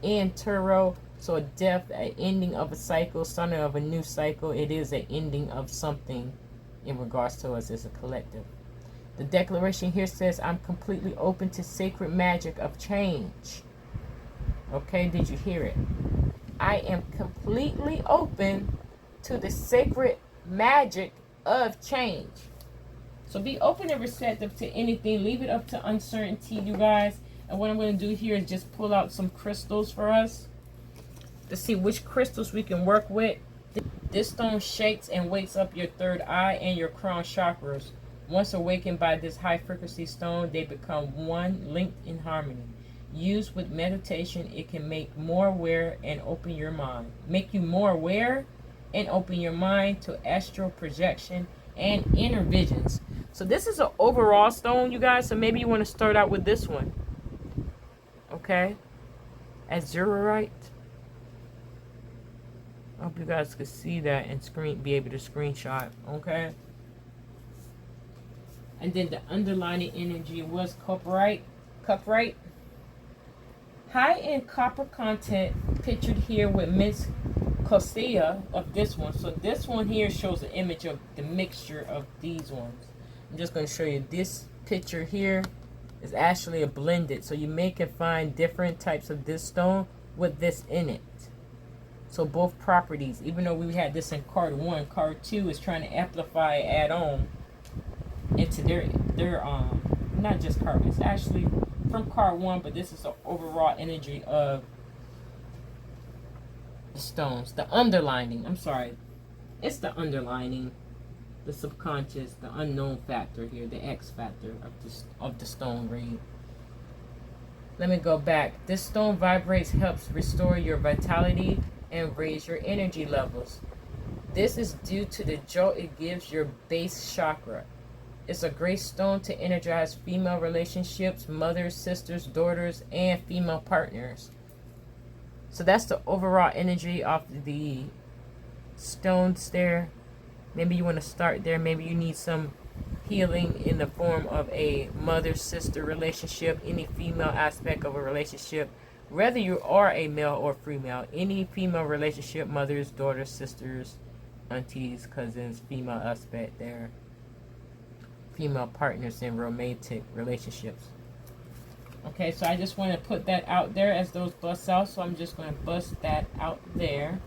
in Tarot. So a death, an ending of a cycle, starting of a new cycle. It is an ending of something in regards to us as a collective. The declaration here says, I'm completely open to sacred magic of change. Okay, did you hear it? I am completely open to the sacred magic of change. So be open and receptive to anything. Leave it up to uncertainty, you guys. And what I'm going to do here is just pull out some crystals for us to see which crystals we can work with. This stone shakes and wakes up your third eye and your crown chakras. Once awakened by this high frequency stone, they become one, linked in harmony. Used with meditation, it can make more aware and open your mind. Make you more aware and open your mind to astral projection and inner visions. So this is an overall stone, you guys. So maybe you want to start out with this one. Okay? Azurite. I hope you guys could see that and be able to screenshot. Okay? And then the underlining energy was cuprite. High in copper content pictured here with Miss Cosea of this one. So this one here shows an image of the mixture of these ones. I'm just going to show you this picture here is actually a blended. So you can find different types of this stone with this in it. So both properties, even though we had this in card 1, card 2 is trying to amplify, add on into their not just card, it's actually from card 1, but this is the overall energy of the stones. The underlining, it's the underlining, the subconscious, the unknown factor here, the X factor of the stone read. Let me go back. This stone vibrates, helps restore your vitality and raise your energy levels. This is due to the jolt it gives your base chakra. It's a great stone to energize female relationships, mothers, sisters, daughters, and female partners. So that's the overall energy of the stones there. Maybe you want to start there. Maybe you need some healing in the form of a mother-sister relationship, any female aspect of a relationship, whether you are a male or female, any female relationship, mothers, daughters, sisters, aunties, cousins, female aspect there, female partners in romantic relationships. Okay, so I just want to put that out there as those busts out, so I'm just going to bust that out there.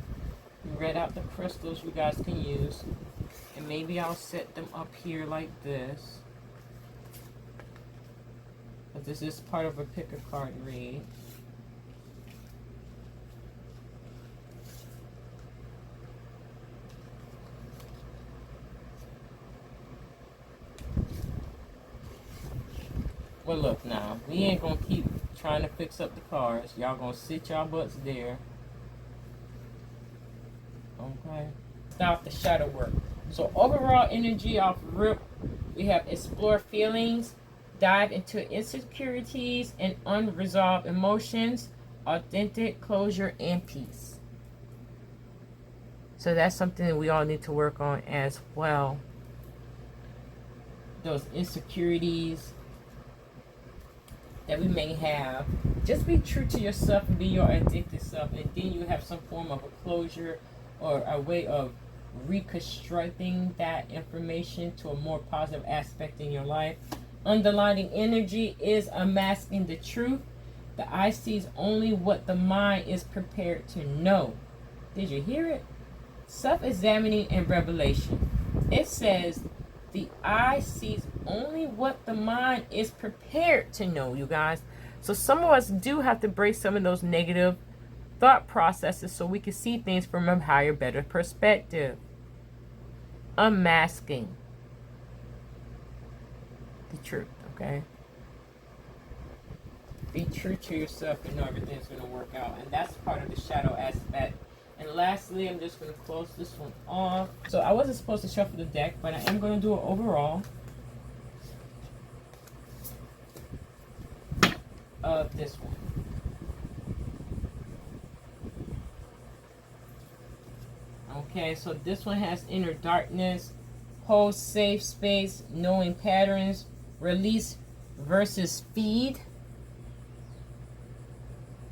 Read out the crystals you guys can use. And maybe I'll set them up here like this. But this is part of a pick a card read. Well, look now. We ain't going to keep trying to fix up the cards. Y'all going to sit y'all butts there. Okay. Stop the shadow work. So overall energy off rip, we have explore feelings, dive into insecurities and unresolved emotions, authentic closure and peace. So that's something that we all need to work on as well. Those insecurities that we may have. Just be true to yourself and be your authentic self, and then you have some form of a closure or a way of reconstructing that information to a more positive aspect in your life. Underlining energy is unmasking the truth. The eye sees only what the mind is prepared to know. Did you hear it? Self-examining and revelation. It says the eye sees only what the mind is prepared to know, you guys. So some of us do have to break some of those negative thought processes so we can see things from a higher, better perspective. Unmasking the truth, okay? Be true to yourself and know everything's going to work out. And that's part of the shadow aspect. And lastly, I'm just going to close this one off. So I wasn't supposed to shuffle the deck, but I am going to do it overall of this one. Okay, so this one has inner darkness, hold safe space, knowing patterns, release versus feed.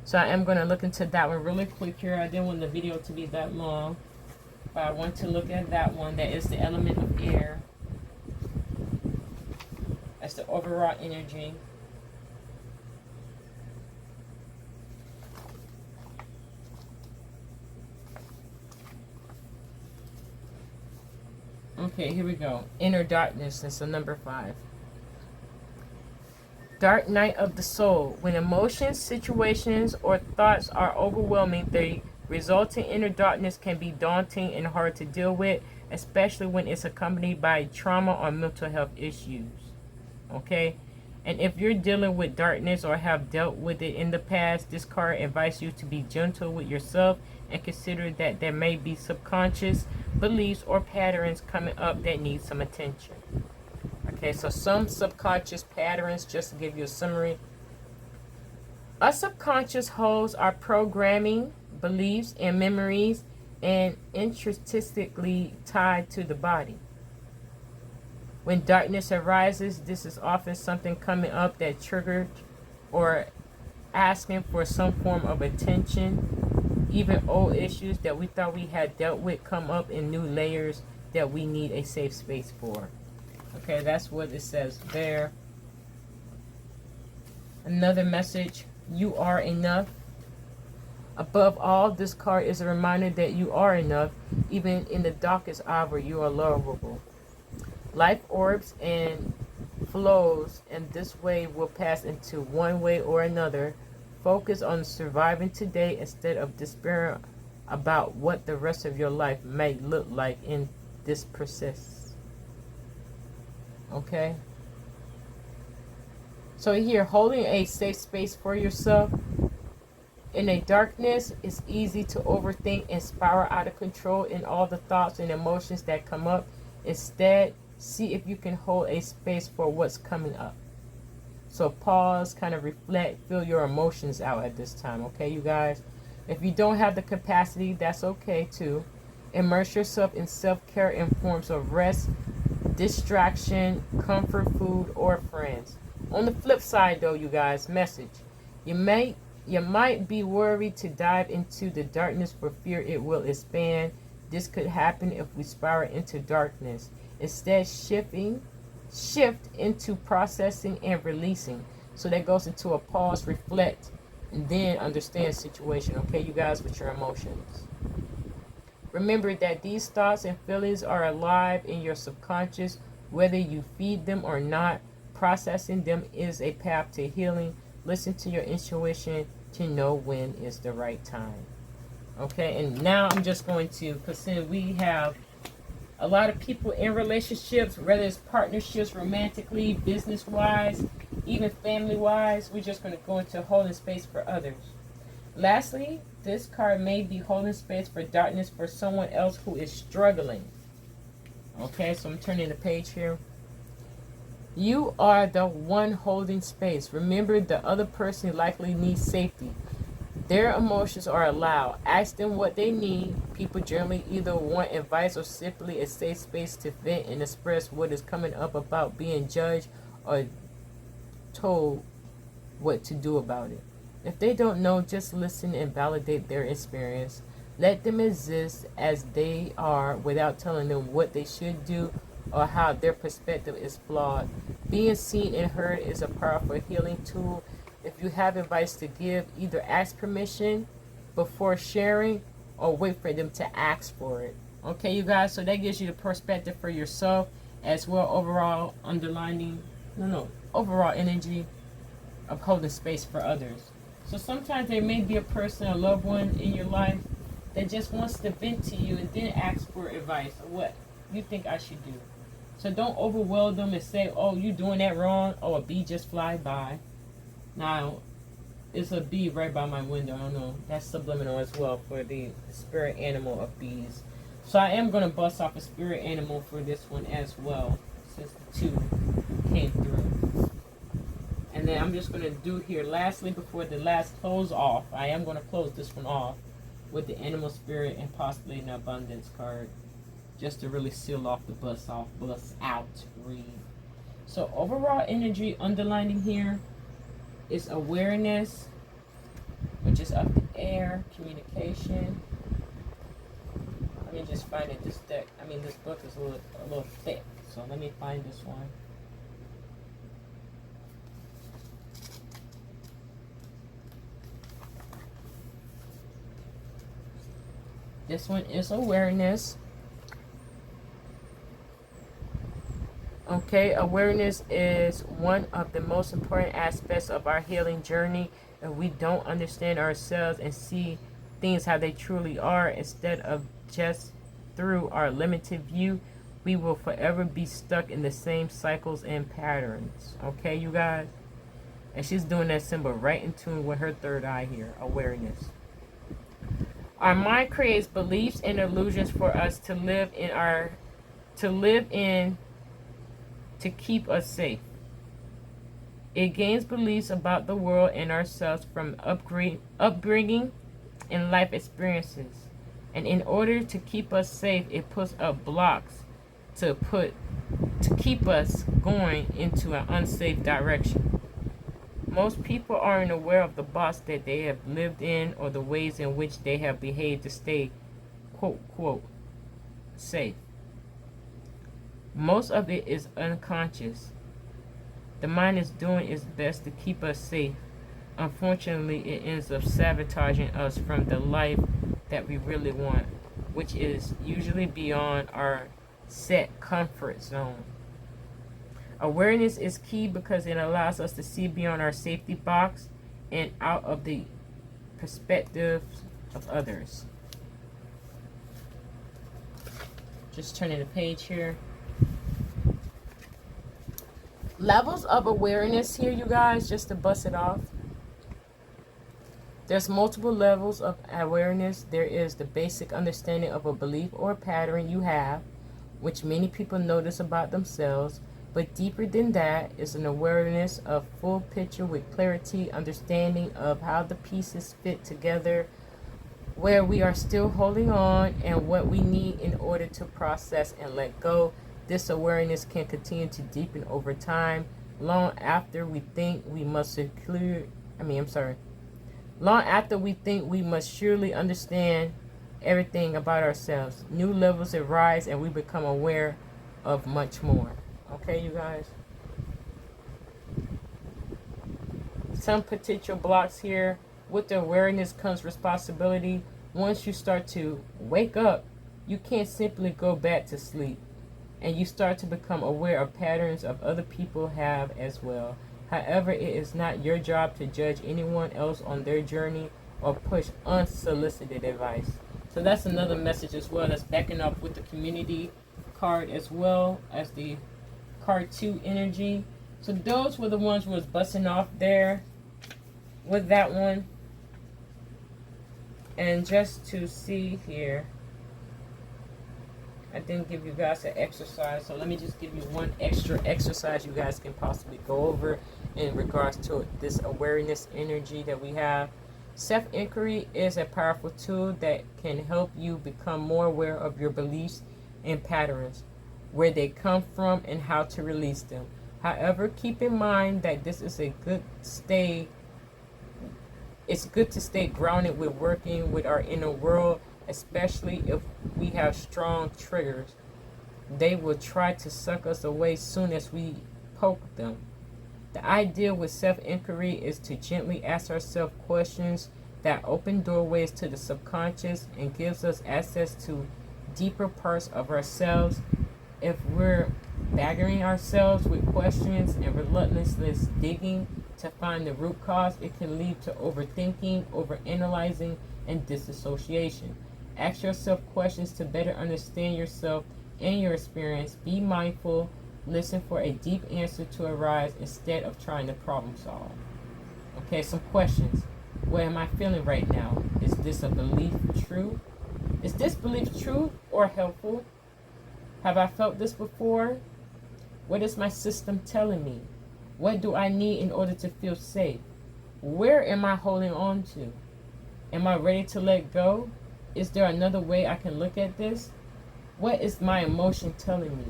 So I am going to look into that one really quick here. I didn't want the video to be that long, but I want to look at that one. That is the element of air. That's the overall energy. Okay, here we go. Inner darkness. That's the number 5. Dark night of the soul. When emotions, situations, or thoughts are overwhelming, the resulting inner darkness can be daunting and hard to deal with, especially when it's accompanied by trauma or mental health issues. Okay? And if you're dealing with darkness or have dealt with it in the past, this card invites you to be gentle with yourself and consider that there may be subconscious beliefs or patterns coming up that need some attention. Okay, so some subconscious patterns, just to give you a summary. Our subconscious holds our programming, beliefs, and memories, and intrinsically tied to the body. When darkness arises, this is often something coming up that triggered or asking for some form of attention. Even old issues that we thought we had dealt with come up in new layers that we need a safe space for. Okay, that's what it says there. Another message, you are enough. Above all, this card is a reminder that you are enough, even in the darkest hour. You are lovable. Life orbs and flows, and this way will pass into one way or another. Focus on surviving today instead of despair about what the rest of your life may look like in this process. Okay? So here, holding a safe space for yourself. In a darkness, it's easy to overthink and spiral out of control in all the thoughts and emotions that come up. Instead, see if you can hold a space for what's coming up. So pause, kind of reflect, feel your emotions out at this time, okay, you guys? If you don't have the capacity, that's okay too. Immerse yourself in self-care in forms of rest, distraction, comfort food, or friends. On the flip side though, you guys, message. You might be worried to dive into the darkness for fear it will expand. This could happen if we spiral into darkness. Instead, shift into processing and releasing. So that goes into a pause, reflect, and then understand situation. Okay, you guys, with your emotions. Remember that these thoughts and feelings are alive in your subconscious, whether you feed them or not. Processing them is a path to healing. Listen to your intuition to know when is the right time. Okay, and now I'm just going to, because we have a lot of people in relationships, whether it's partnerships, romantically, business-wise, even family-wise. We're just going to go into holding space for others. Lastly, this card may be holding space for darkness for someone else who is struggling. Okay, so I'm turning the page here. You are the one holding space. Remember, the other person likely needs safety. Their emotions are allowed. Ask them what they need. People generally either want advice or simply a safe space to vent and express what is coming up about being judged or told what to do about it. If they don't know, just listen and validate their experience. Let them exist as they are without telling them what they should do or how their perspective is flawed. Being seen and heard is a powerful healing tool. If you have advice to give, either ask permission before sharing or wait for them to ask for it. Okay, you guys, so that gives you the perspective for yourself as well. Overall overall energy of holding space for others. So sometimes there may be a person, a loved one in your life that just wants to vent to you and then ask for advice or what you think I should do. So don't overwhelm them and say, oh, you're doing that wrong. Oh, a bee just fly by. Now, it's a bee right by my window. I don't know. That's subliminal as well for the spirit animal of bees. So I am going to bust off a spirit animal for this one as well, since the two came through. And then I'm just going to do here, lastly, before the last close off, I am going to close this one off with the animal spirit and possibly an abundance card, just to really seal off the bust out read. So overall energy underlining here is awareness, which is up the air, communication. Let me just find it. This book is a little thick, so let me find this one. This one is awareness. Okay, awareness is one of the most important aspects of our healing journey. If we don't understand ourselves and see things how they truly are instead of just through our limited view, we will forever be stuck in the same cycles and patterns. Okay, you guys? And she's doing that symbol right in tune with her third eye here, awareness. Our mind creates beliefs and illusions for us to live in to keep us safe. It gains beliefs about the world and ourselves from upbringing and life experiences. And in order to keep us safe, it puts up blocks to keep us going into an unsafe direction. Most people aren't aware of the box that they have lived in or the ways in which they have behaved to stay, quote, quote, safe. Most of it is unconscious. The mind is doing its best to keep us safe. Unfortunately, it ends up sabotaging us from the life that we really want, which is usually beyond our set comfort zone. Awareness is key because it allows us to see beyond our safety box and out of the perspective of others. Just turning the page here. Levels of awareness here, you guys, just to bust it off. There's multiple levels of awareness. There is the basic understanding of a belief or a pattern you have, which many people notice about themselves. But deeper than that is an awareness of full picture with clarity, understanding of how the pieces fit together, where we are still holding on, and what we need in order to process and let go. This awareness can continue to deepen over time, long after we think we must long after we think we must surely understand everything about ourselves. New levels arise and we become aware of much more. Okay, you guys? Some potential blocks here. With the awareness comes responsibility. Once you start to wake up, you can't simply go back to sleep. And you start to become aware of patterns of other people have as well. However, it is not your job to judge anyone else on their journey or push unsolicited advice. So that's another message as well, that's backing up with the community card as well as the card 2 energy. So those were the ones who was busting off there with that one. And just to see here, I didn't give you guys an exercise, so let me just give you one extra exercise you guys can possibly go over in regards to this awareness energy that we have. Self-inquiry is a powerful tool that can help you become more aware of your beliefs and patterns, where they come from and how to release them. However, keep in mind that this is it's good to stay grounded with working with our inner world, especially if we have strong triggers. They will try to suck us away soon as we poke them. The idea with self-inquiry is to gently ask ourselves questions that open doorways to the subconscious and gives us access to deeper parts of ourselves. If we're bagging ourselves with questions and relentlessly digging to find the root cause, it can lead to overthinking, overanalyzing, and disassociation. Ask yourself questions to better understand yourself and your experience. Be mindful. Listen for a deep answer to arise instead of trying to problem solve. Okay, some questions. What am I feeling right now? Is this a belief true? Is this belief true or helpful? Have I felt this before? What is my system telling me? What do I need in order to feel safe? Where am I holding on to? Am I ready to let go? Is there another way I can look at this? What is my emotion telling me?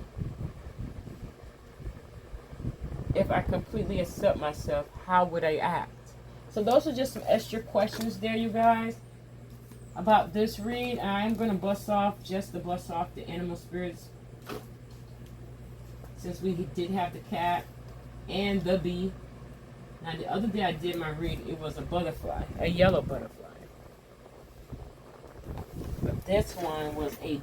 If I completely accept myself, how would I act? So those are just some extra questions there, you guys, about this read. I'm going to bust off the animal spirits, since we did have the cat and the bee. Now the other day I did my read, it was a butterfly, a yellow butterfly. But this one was a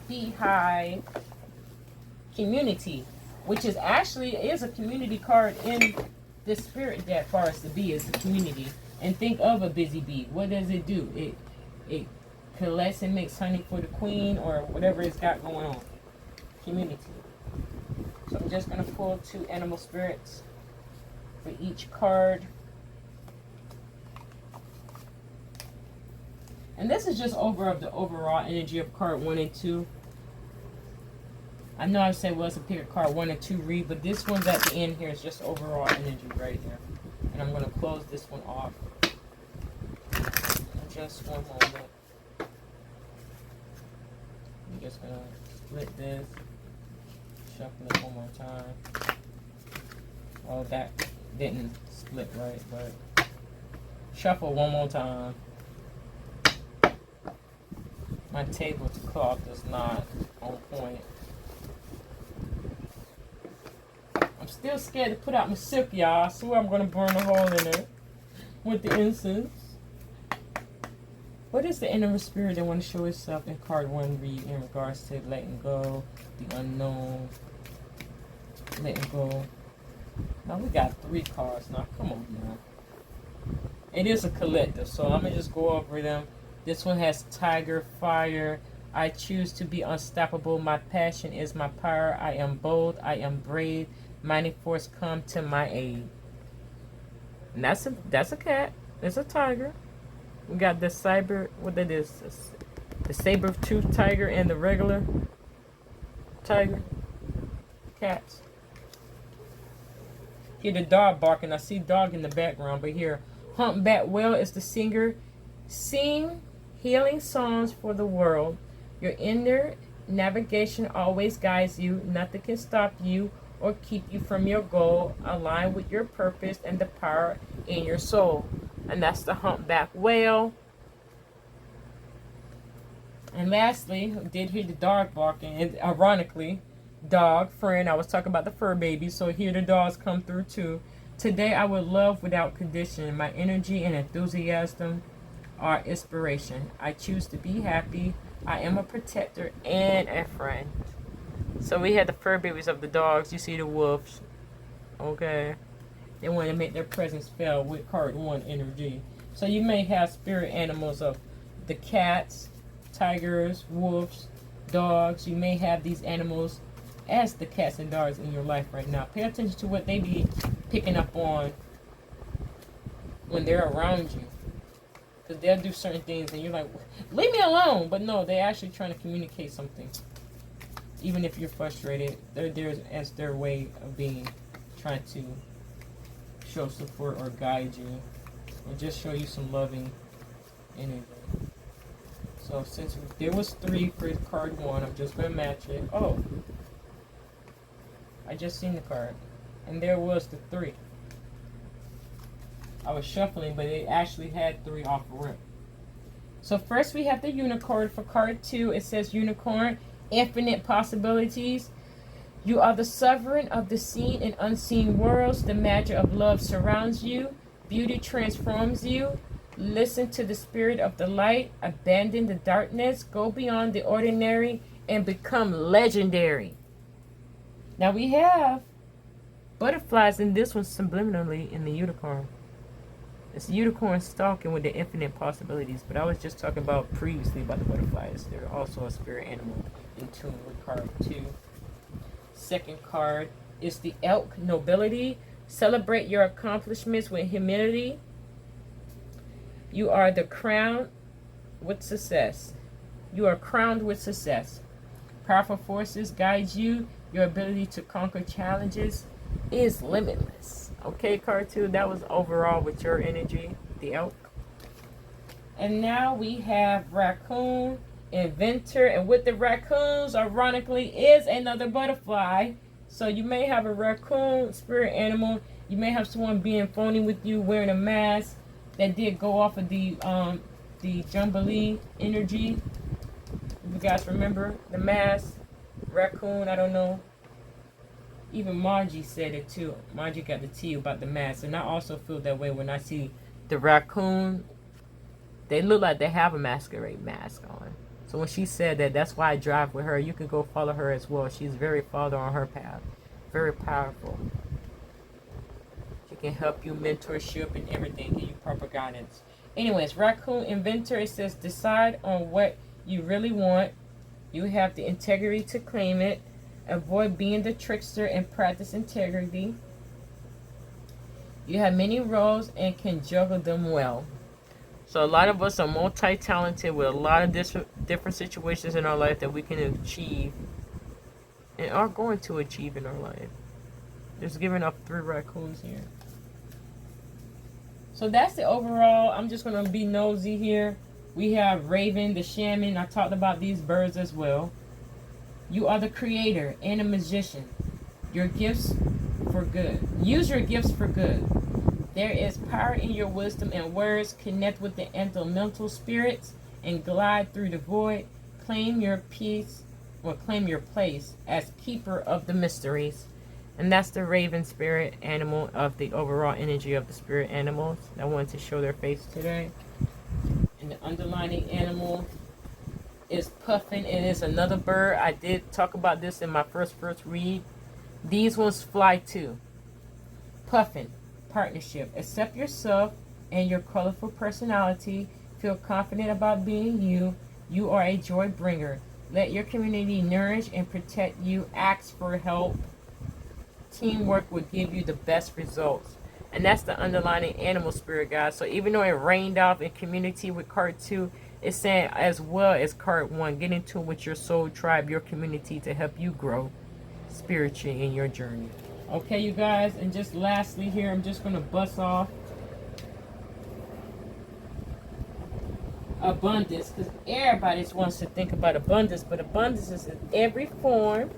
beehive community, which is actually is a community card in this spirit deck. Far as the bee is the community. And think of a busy bee. What does it do? It collects and makes honey for the queen or whatever it's got going on. Community. So I'm just going to pull 2 animal spirits for each card. And this is just over of the overall energy of card 1 and 2. I know I said well, it's a pick a card 1 and 2 read, but this one's at the end here is just overall energy right here. And I'm going to close this one off. Just one moment. I'm just going to split this. Shuffle it one more time. Oh, that didn't split right, but shuffle one more time. My tablecloth is not on point. I'm still scared to put out my silk, y'all. I swear I'm going to burn a hole in it with the incense. What is the inner spirit that want to show itself in card 1 read in regards to letting go, the unknown, letting go? Now we got 3 cards now. Come on now. It is a collective, so I'm going to just go over them. This one has Tiger, Fire. I choose to be unstoppable. My passion is my power. I am bold. I am brave. Mighty force come to my aid. And that's a cat. It's a tiger. We got the the saber-tooth tiger and the regular tiger. Cats. Hear the dog barking. I see dog in the background, but here Humpback whale is the singer. Sing healing songs for the world. Your inner navigation always guides you. Nothing can stop you or keep you from your goal. Align with your purpose and the power in your soul. And that's the humpback whale. And lastly, I did hear the dog barking. And ironically, dog friend, I was talking about the fur baby, so here the dogs come through too. Today I would love without condition. My energy and enthusiasm are inspiration. I choose to be happy. I am a protector and a friend. So we had the fur babies of the dogs. You see the wolves. Okay. They want to make their presence felt with card 1 energy. So you may have spirit animals of the cats, tigers, wolves, dogs. You may have these animals as the cats and dogs in your life right now. Pay attention to what they be picking up on when they're around you. Because they'll do certain things and you're like, leave me alone. But no, they're actually trying to communicate something. Even if you're frustrated, they're there as their way of being, trying to show support or guide you. Or just show you some loving energy. So since there was 3 for card 1, I'm just going to match it. Oh. I just seen the card. And there was the 3. I was shuffling, but it actually had 3 off the rip. So first we have the unicorn for card 2. It says unicorn, infinite possibilities. You are the sovereign of the seen and unseen worlds. The magic of love surrounds you. Beauty transforms you. Listen to the spirit of the light. Abandon the darkness. Go beyond the ordinary and become legendary. Now we have butterflies in this one subliminally in the unicorn. It's the unicorn stalking with the infinite possibilities. But I was just talking about previously about the butterflies. They're also a spirit animal in tune with card 2. Second card is the elk nobility. Celebrate your accomplishments with humility. You are the crown with success. You are crowned with success. Powerful forces guide you. Your ability to conquer challenges is limitless. Okay, card 2, that was overall with your energy, the elk. And now we have raccoon, inventor, and with the raccoons, ironically, is another butterfly. So you may have a raccoon spirit animal. You may have someone being phony with you, wearing a mask. That did go off of the Jubilee energy. If you guys remember the mask, raccoon, I don't know. Even Margie said it too. Margie got the tea about the mask. And I also feel that way when I see the raccoon. They look like they have a masquerade mask on. So when she said that, that's why I drive with her. You can go follow her as well. She's very farther on her path. Very powerful. She can help you, mentorship and everything. Give you proper guidance. Anyways, raccoon inventor, it says decide on what you really want. You have the integrity to claim it. Avoid being the trickster and practice integrity. You have many roles and can juggle them well. So a lot of us are multi-talented with a lot of different situations in our life that we can achieve and are going to achieve in our life. Just giving up 3 raccoons here. So that's the overall. I'm just going to be nosy here. We have Raven, the shaman. I talked about these birds as well. You are the creator and a magician. Your gifts for good. Use your gifts for good. There is power in your wisdom and words. Connect with the elemental spirits and glide through the void. Claim your peace or claim your place as keeper of the mysteries. And that's the raven spirit animal of the overall energy of the spirit animals. I wanted to show their face today. And the underlining animal is puffin. It is another bird. I did talk about this in my first read. These ones fly too. Puffin, partnership. Accept yourself and your colorful personality. Feel confident about being you. You are a joy bringer. Let your community nourish and protect you. Ask for help. Teamwork will give you the best results. And that's the underlining animal spirit, guys. So even though it rained off in community with card 2, it's saying as well as card 1, get into it with your soul tribe, your community, to help you grow spiritually in your journey. Okay, you guys, and just lastly here, I'm just going to bust off abundance, because everybody wants to think about abundance, but abundance is in every form.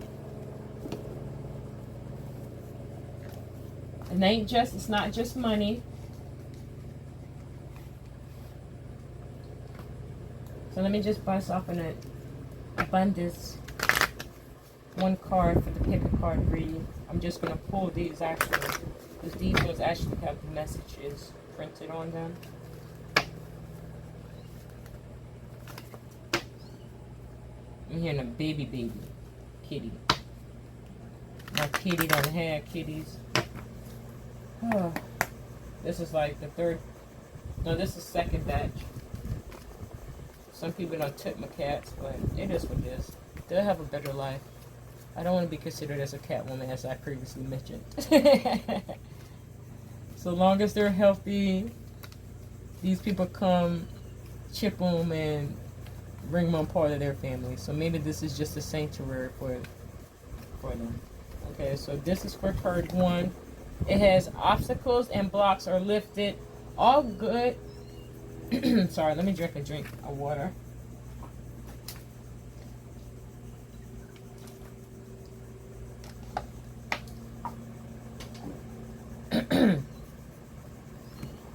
It's not just money. So let me just bust off an abundance one card for the pick a card read. I'm just going to pull these actually, because these ones actually have the messages printed on them. I'm hearing a baby kitty. My kitty don't have kitties. Oh, this is like the third, no, this is second batch. Some people don't tip my cats, but it is what it is. They'll have a better life. I don't want to be considered as a cat woman, as I previously mentioned. So long as they're healthy, these people come, chip them, and bring them on part of their family. So maybe this is just a sanctuary for them. Okay, so this is for card 1. It has obstacles and blocks are lifted. All good. Sorry, let me drink a drink of water.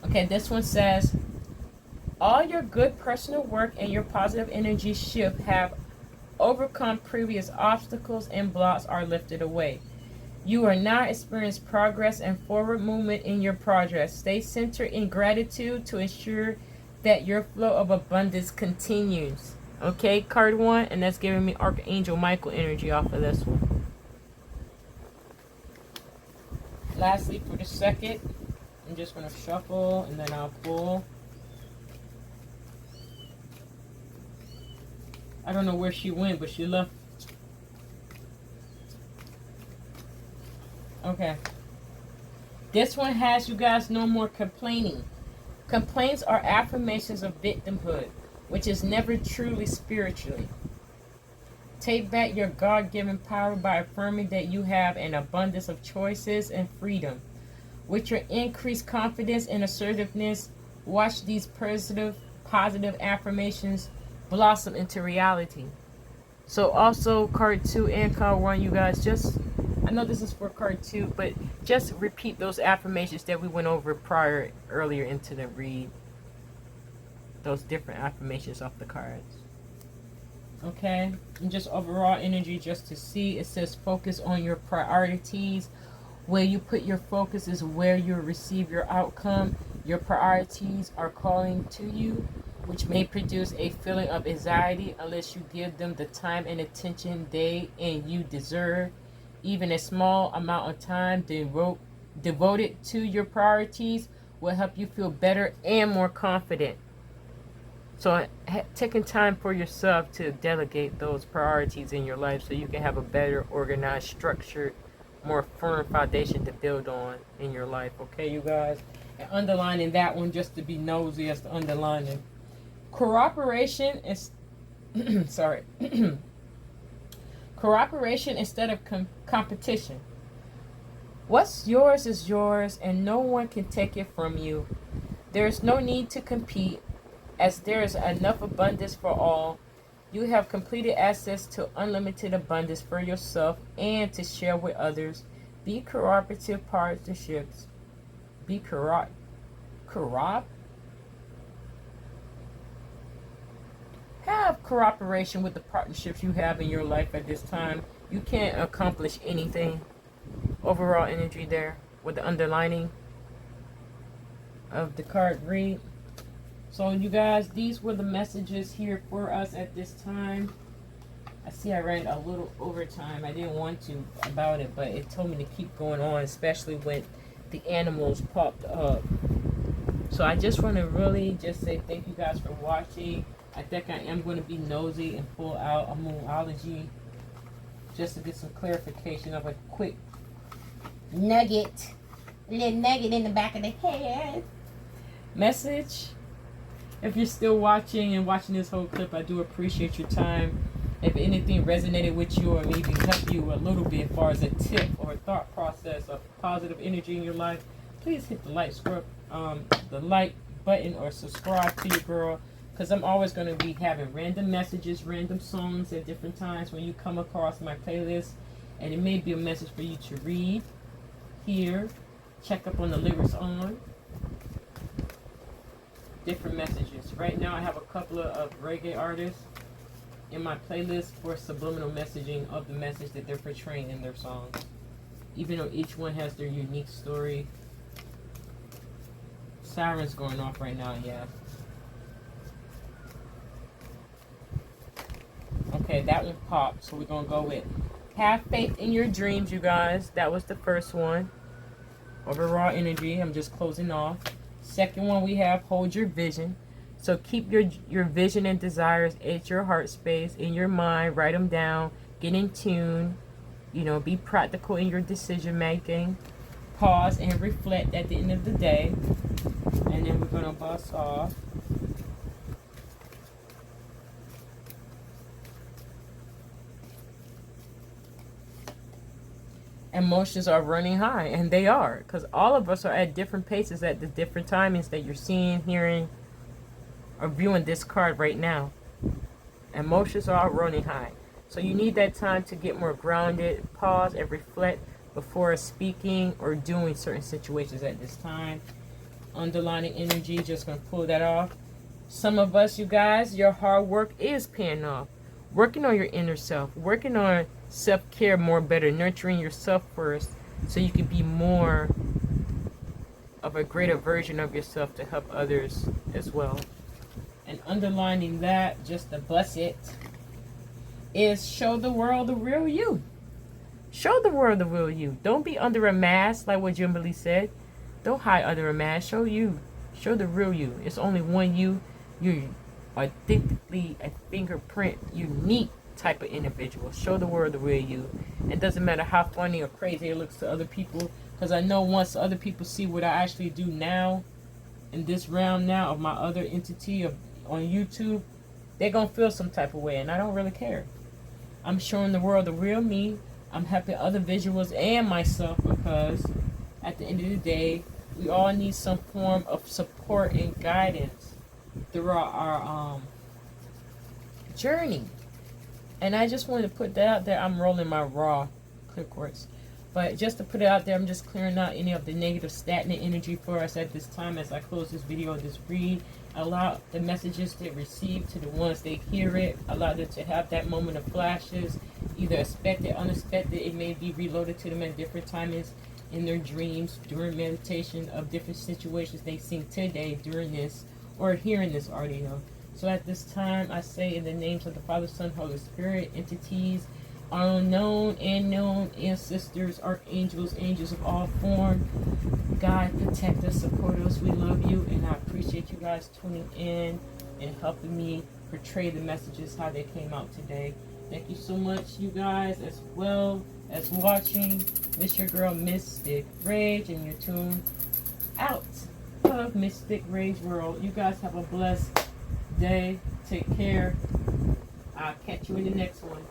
Okay, this one says, all your good personal work and your positive energy shift have overcome previous obstacles and blocks are lifted away. You are now experiencing progress and forward movement in your progress. Stay centered in gratitude to ensure that your flow of abundance continues. Okay, card 1, and that's giving me Archangel Michael energy off of this one. Lastly, for the second, I'm just going to shuffle and then I'll pull. I don't know where she went, but she left. Okay. This one has you guys no more complaining. Complaints are affirmations of victimhood, which is never truly spiritually. Take back your God-given power by affirming that you have an abundance of choices and freedom. With your increased confidence and assertiveness, watch these positive affirmations blossom into reality. So also card 2 and card 1, you guys, just, I know this is for card 2, but just repeat those affirmations that we went over earlier into the read. Those different affirmations off the cards. Okay, and just overall energy, just to see, it says focus on your priorities. Where you put your focus is where you'll receive your outcome. Your priorities are calling to you, which may produce a feeling of anxiety unless you give them the time and attention they and you deserve. Even a small amount of time devoted to your priorities will help you feel better and more confident. So taking time for yourself to delegate those priorities in your life so you can have a better organized, structured, more firm foundation to build on in your life. Okay, you guys? And underlining that one just to be nosy as the underlining. Cooperation is sorry. Cooperation instead of competition. What's yours is yours and no one can take it from you. There is no need to compete as there is enough abundance for all. You have completed access to unlimited abundance for yourself and to share with others. Be cooperative partnerships. Be have cooperation with the partnerships you have in your life at this time. You can't accomplish anything. Overall energy there with the underlining of the card read. So you guys, these were the messages here for us at this time. I see I ran a little overtime. I didn't want to about it, but it told me to keep going on, especially when the animals popped up. So I just want to really just say thank you guys for watching. I think I am going to be nosy and pull out a Moonology just to get some clarification of a quick nugget. A little nugget in the back of the head. Message. If you're still watching and watching this whole clip, I do appreciate your time. If anything resonated with you or maybe helped you a little bit as far as a tip or a thought process of positive energy in your life, please hit the like button or subscribe to your girl, because because I'm always going to be having random messages, random songs at different times when you come across my playlist. And it may be a message for you to read, hear, check up on the lyrics on. Different messages. Right now I have a couple of reggae artists in my playlist for subliminal messaging of the message that they're portraying in their songs. Even though each one has their unique story. Sirens going off right now, yeah. Okay, that one popped, so we're going to go with have faith in your dreams, you guys. That was the first one. Overall energy, I'm just closing off. Second one, we have hold your vision. So keep your vision and desires at your heart space, in your mind. Write them down. Get in tune. You know, be practical in your decision making. Pause and reflect at the end of the day. And then we're going to bust off. Emotions are running high, and they are, because all of us are at different paces at the different timings that you're seeing, hearing, or viewing this card right now. Emotions are running high, so you need that time to get more grounded, pause and reflect before speaking or doing certain situations at this time. Underlining energy, just going to pull that off. Some of us, you guys, your hard work is paying off. Working on your inner self, working on self-care more better, nurturing yourself first so you can be more of a greater version of yourself to help others as well. And underlining that, just to bless it, is show the world the real you. Show the world the real you. Don't be under a mask like what Jimberly said. Don't hide under a mask. Show you. Show the real you. It's only one you. You're authentically a fingerprint, unique type of individual. Show the world the real you. It doesn't matter how funny or crazy it looks to other people, because I know once other people see what I actually do now in this round now of my other entity of on YouTube, they're gonna feel some type of way, and I don't really care. I'm showing the world the real me. I'm helping other visuals and myself, because at the end of the day, we all need some form of support and guidance through our journey. And I just wanted to put that out there. I'm rolling my raw clear quartz. But just to put it out there, I'm just clearing out any of the negative stagnant energy for us at this time as I close this video, this read. Allow the messages to receive to the ones they hear it. Allow them to have that moment of flashes, either expected, unexpected. It may be reloaded to them at different times in their dreams, during meditation of different situations they seen today during this or hearing this audio. So at this time, I say in the names of the Father, Son, Holy Spirit, entities, unknown and known, ancestors, archangels, angels of all form, God, protect us, support us. We love you, and I appreciate you guys tuning in and helping me portray the messages how they came out today. Thank you so much, you guys, as well as watching. Miss your girl, Mystic Rage, and you're tuned out of Mystic Rage World. You guys have a blessed day. Take care. I'll catch you in the next one.